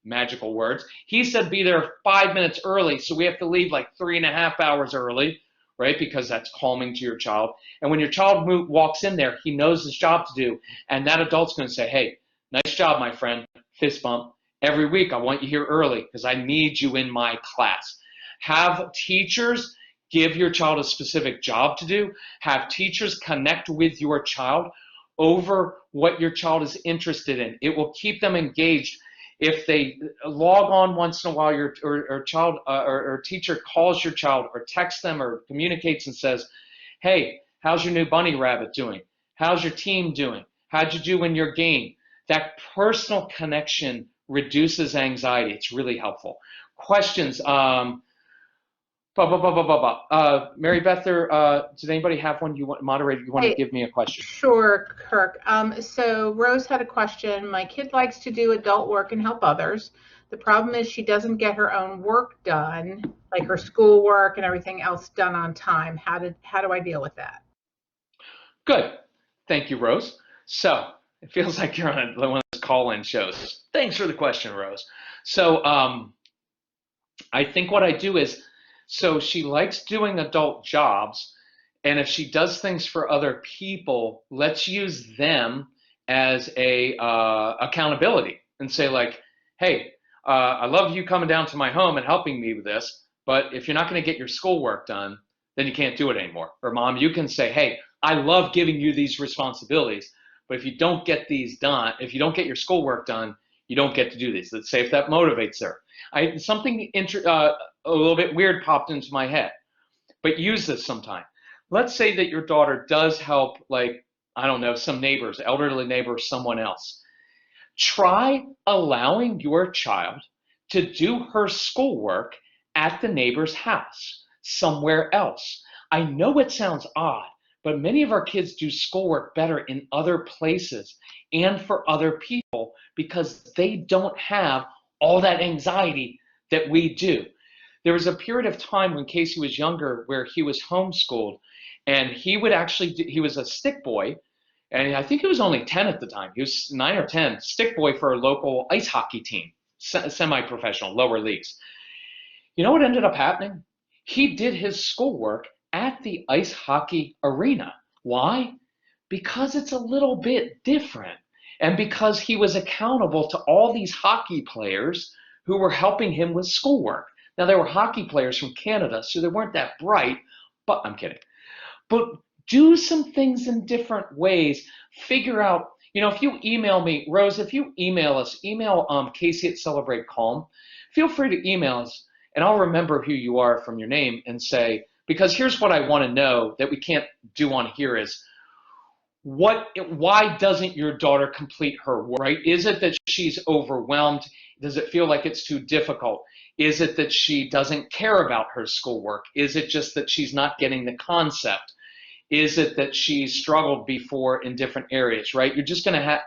Magical words. He said be there 5 minutes early, so we have to leave like 3.5 hours early, right? Because that's calming to your child. And when your child walks in there, he knows his job to do, and that adult's going to say, hey, nice job, my friend, fist bump. Every week I want you here early because I need you in my class. Have teachers give your child a specific job to do. Have teachers connect with your child over what your child is interested in. It will keep them engaged. If they log on once in a while, or teacher calls your child or texts them or communicates and says, hey, how's your new bunny rabbit doing? How's your team doing? How'd you do in your game? That personal connection reduces anxiety. It's really helpful. Questions? Mary Beth, does anybody have one you want, moderator, you want to give me a question? Sure, Kirk. So Rose had a question. My kid likes to do adult work and help others. The problem is she doesn't get her own work done, like her schoolwork and everything else done on time. How do I deal with that? Good. Thank you, Rose. So it feels like you're on one of those call-in shows. Thanks for the question, Rose. So I think what I do is, so she likes doing adult jobs, and if she does things for other people, let's use them as a accountability and say like, hey, I love you coming down to my home and helping me with this, but if you're not going to get your schoolwork done, then you can't do it anymore. Or Mom, you can say, hey, I love giving you these responsibilities, but if you don't get these done, if you don't get your schoolwork done, you don't get to do these. Let's say if that motivates her. Something a little bit weird popped into my head, but use this sometime. Let's say that your daughter does help, like, I don't know, some neighbors, elderly neighbors, someone else. Try allowing your child to do her schoolwork at the neighbor's house, somewhere else. I know it sounds odd, but many of our kids do schoolwork better in other places and for other people because they don't have all that anxiety that we do. There was a period of time when Casey was younger where he was homeschooled, and he would actually he was a stick boy, and I think he was only 10 at the time. He was 9 or 10, stick boy for a local ice hockey team, semi-professional, lower leagues. You know what ended up happening? He did his schoolwork at the ice hockey arena. Why? Because it's a little bit different, and because he was accountable to all these hockey players who were helping him with schoolwork. Now, they were hockey players from Canada, so they weren't that bright, but I'm kidding. But do some things in different ways. Figure out, if you email me, Rose, if you email us, email Casey at Celebrate Calm, feel free to email us, and I'll remember who you are from your name and say, because here's what I want to know that we can't do on here is, why doesn't your daughter complete her work, right? Is it that she's overwhelmed? Does it feel like it's too difficult? Is it that she doesn't care about her schoolwork? Is it just that she's not getting the concept? Is it that she's struggled before in different areas, right? You're just going to have,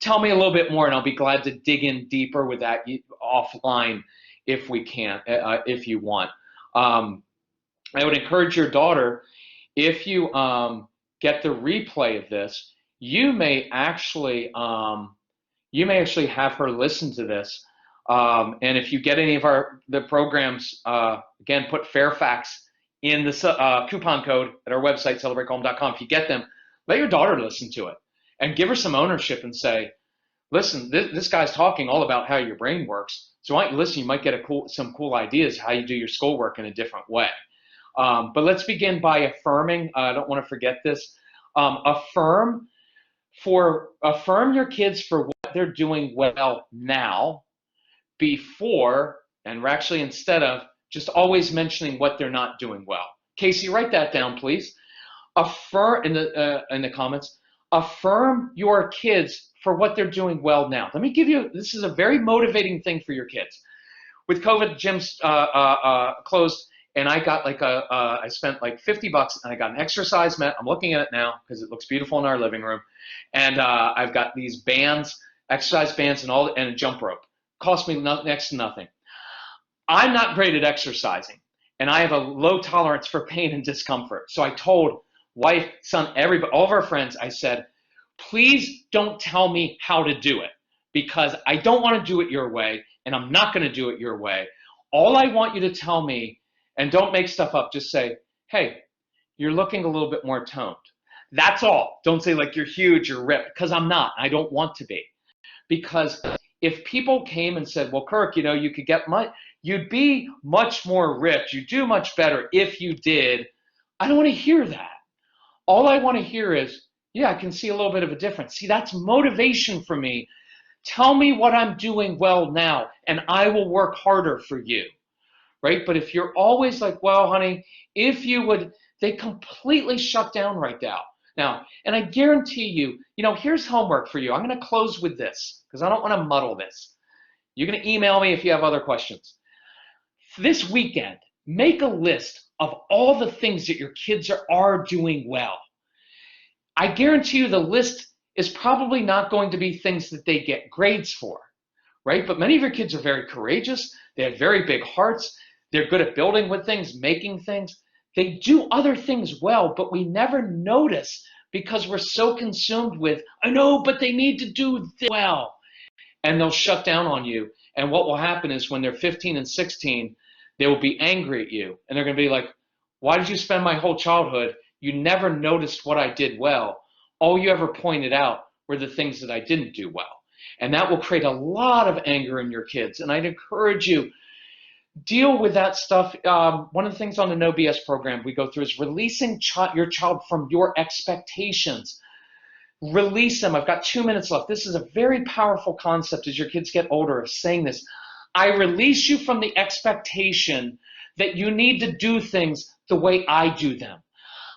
tell me a little bit more, and I'll be glad to dig in deeper with that offline if we can, if you want. I would encourage your daughter, if you get the replay of this, you may actually have her listen to this. And if you get any of the programs, again, put Fairfax in the coupon code at our website, celebratecalm.com. If you get them, let your daughter listen to it and give her some ownership and say, listen, this guy's talking all about how your brain works. So why don't you listen? You might get some cool ideas how you do your schoolwork in a different way. But let's begin by affirming. I don't want to forget this. Affirm your kids for what they're doing well now, before, and actually instead of just always mentioning what they're not doing well. Casey, write that down, please. Affirm in the comments. Affirm your kids for what they're doing well now. Let me give you. This is a very motivating thing for your kids. With COVID, gyms closed. And I got I spent like $50 and I got an exercise mat. I'm looking at it now because it looks beautiful in our living room. And I've got these bands, exercise bands and a jump rope. Cost me next to nothing. I'm not great at exercising and I have a low tolerance for pain and discomfort. So I told wife, son, everybody, all of our friends, I said, please don't tell me how to do it because I don't want to do it your way and I'm not going to do it your way. All I want you to tell me, and don't make stuff up, just say, hey, you're looking a little bit more toned. That's all. Don't say like you're huge, you're ripped, because I'm not. I don't want to be. Because if people came and said, well, Kirk, you could get you'd be much more ripped. You'd do much better if you did. I don't want to hear that. All I want to hear is, yeah, I can see a little bit of a difference. See, that's motivation for me. Tell me what I'm doing well now, and I will work harder for you. Right? But if you're always like, well, honey, if you would, they completely shut down right now. And I guarantee you, here's homework for you. I'm going to close with this because I don't want to muddle this. You're going to email me if you have other questions. This weekend, make a list of all the things that your kids are doing well. I guarantee you the list is probably not going to be things that they get grades for, right? But many of your kids are very courageous. They have very big hearts. They're good at building with things, making things. They do other things well, but we never notice because we're so consumed with, I know, but they need to do this well. And they'll shut down on you. And what will happen is when they're 15 and 16, they will be angry at you. And they're going to be like, why did you spend my whole childhood? You never noticed what I did well. All you ever pointed out were the things that I didn't do well. And that will create a lot of anger in your kids. And I'd encourage you, deal with that stuff. One of the things on the No BS program we go through is releasing your child from your expectations. Release them. I've got 2 minutes left. This is a very powerful concept as your kids get older of saying this. I release you from the expectation that you need to do things the way I do them.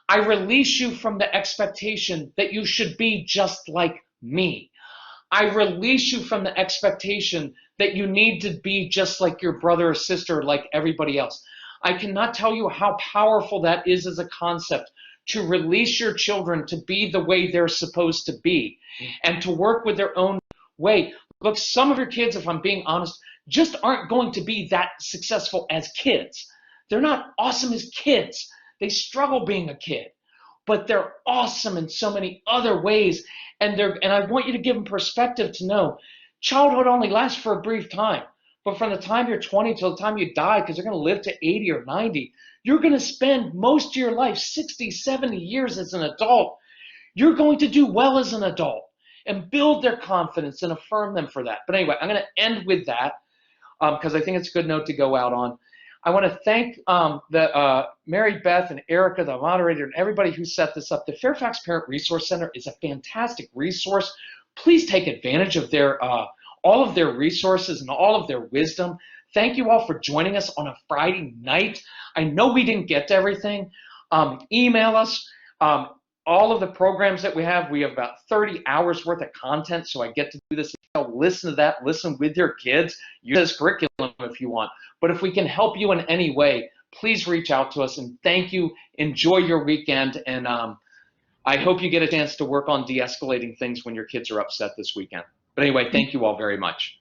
I release you from the expectation that you should be just like me. I release you from the expectation that you need to be just like your brother or sister, like everybody else. I cannot tell you how powerful that is as a concept, to release your children to be the way they're supposed to be and to work with their own way. Look, some of your kids, if I'm being honest, just aren't going to be that successful as kids. They're not awesome as kids. They struggle being a kid, but they're awesome in so many other ways. And I want you to give them perspective to know childhood only lasts for a brief time. But from the time you're 20 till the time you die, because you're going to live to 80 or 90, you're going to spend most of your life, 60, 70 years as an adult. You're going to do well as an adult and build their confidence and affirm them for that. But anyway, I'm going to end with that because I think it's a good note to go out on. I want to thank Mary Beth and Erica, the moderator, and everybody who set this up. The Fairfax Parent Resource Center is a fantastic resource. Please take advantage of their all of their resources and all of their wisdom. Thank you all for joining us on a Friday night. I know we didn't get to everything. Email us. All of the programs that we have about 30 hours worth of content, so I get to do this. Listen to that. Listen with your kids. Use this curriculum if you want. But if we can help you in any way, please reach out to us. And thank you. Enjoy your weekend. And I hope you get a chance to work on de-escalating things when your kids are upset this weekend. But anyway, thank you all very much.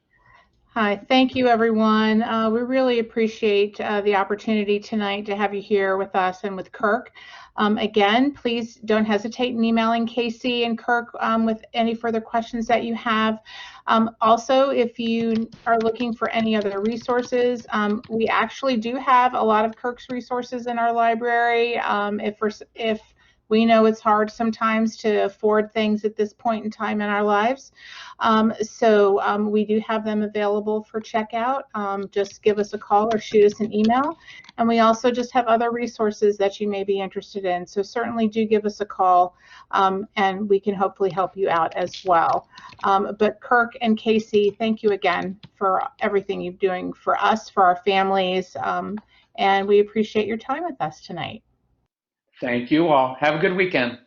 Hi, thank you, everyone. We really appreciate the opportunity tonight to have you here with us and with Kirk. Again, please don't hesitate in emailing Casey and Kirk with any further questions that you have. Also, if you are looking for any other resources, we actually do have a lot of Kirk's resources in our library. If we know it's hard sometimes to afford things at this point in time in our lives. So we do have them available for checkout. Just give us a call or shoot us an email. And we also just have other resources that you may be interested in. So certainly do give us a call and we can hopefully help you out as well. But Kirk and Casey, thank you again for everything you're doing for us, for our families. And we appreciate your time with us tonight. Thank you all. Have a good weekend.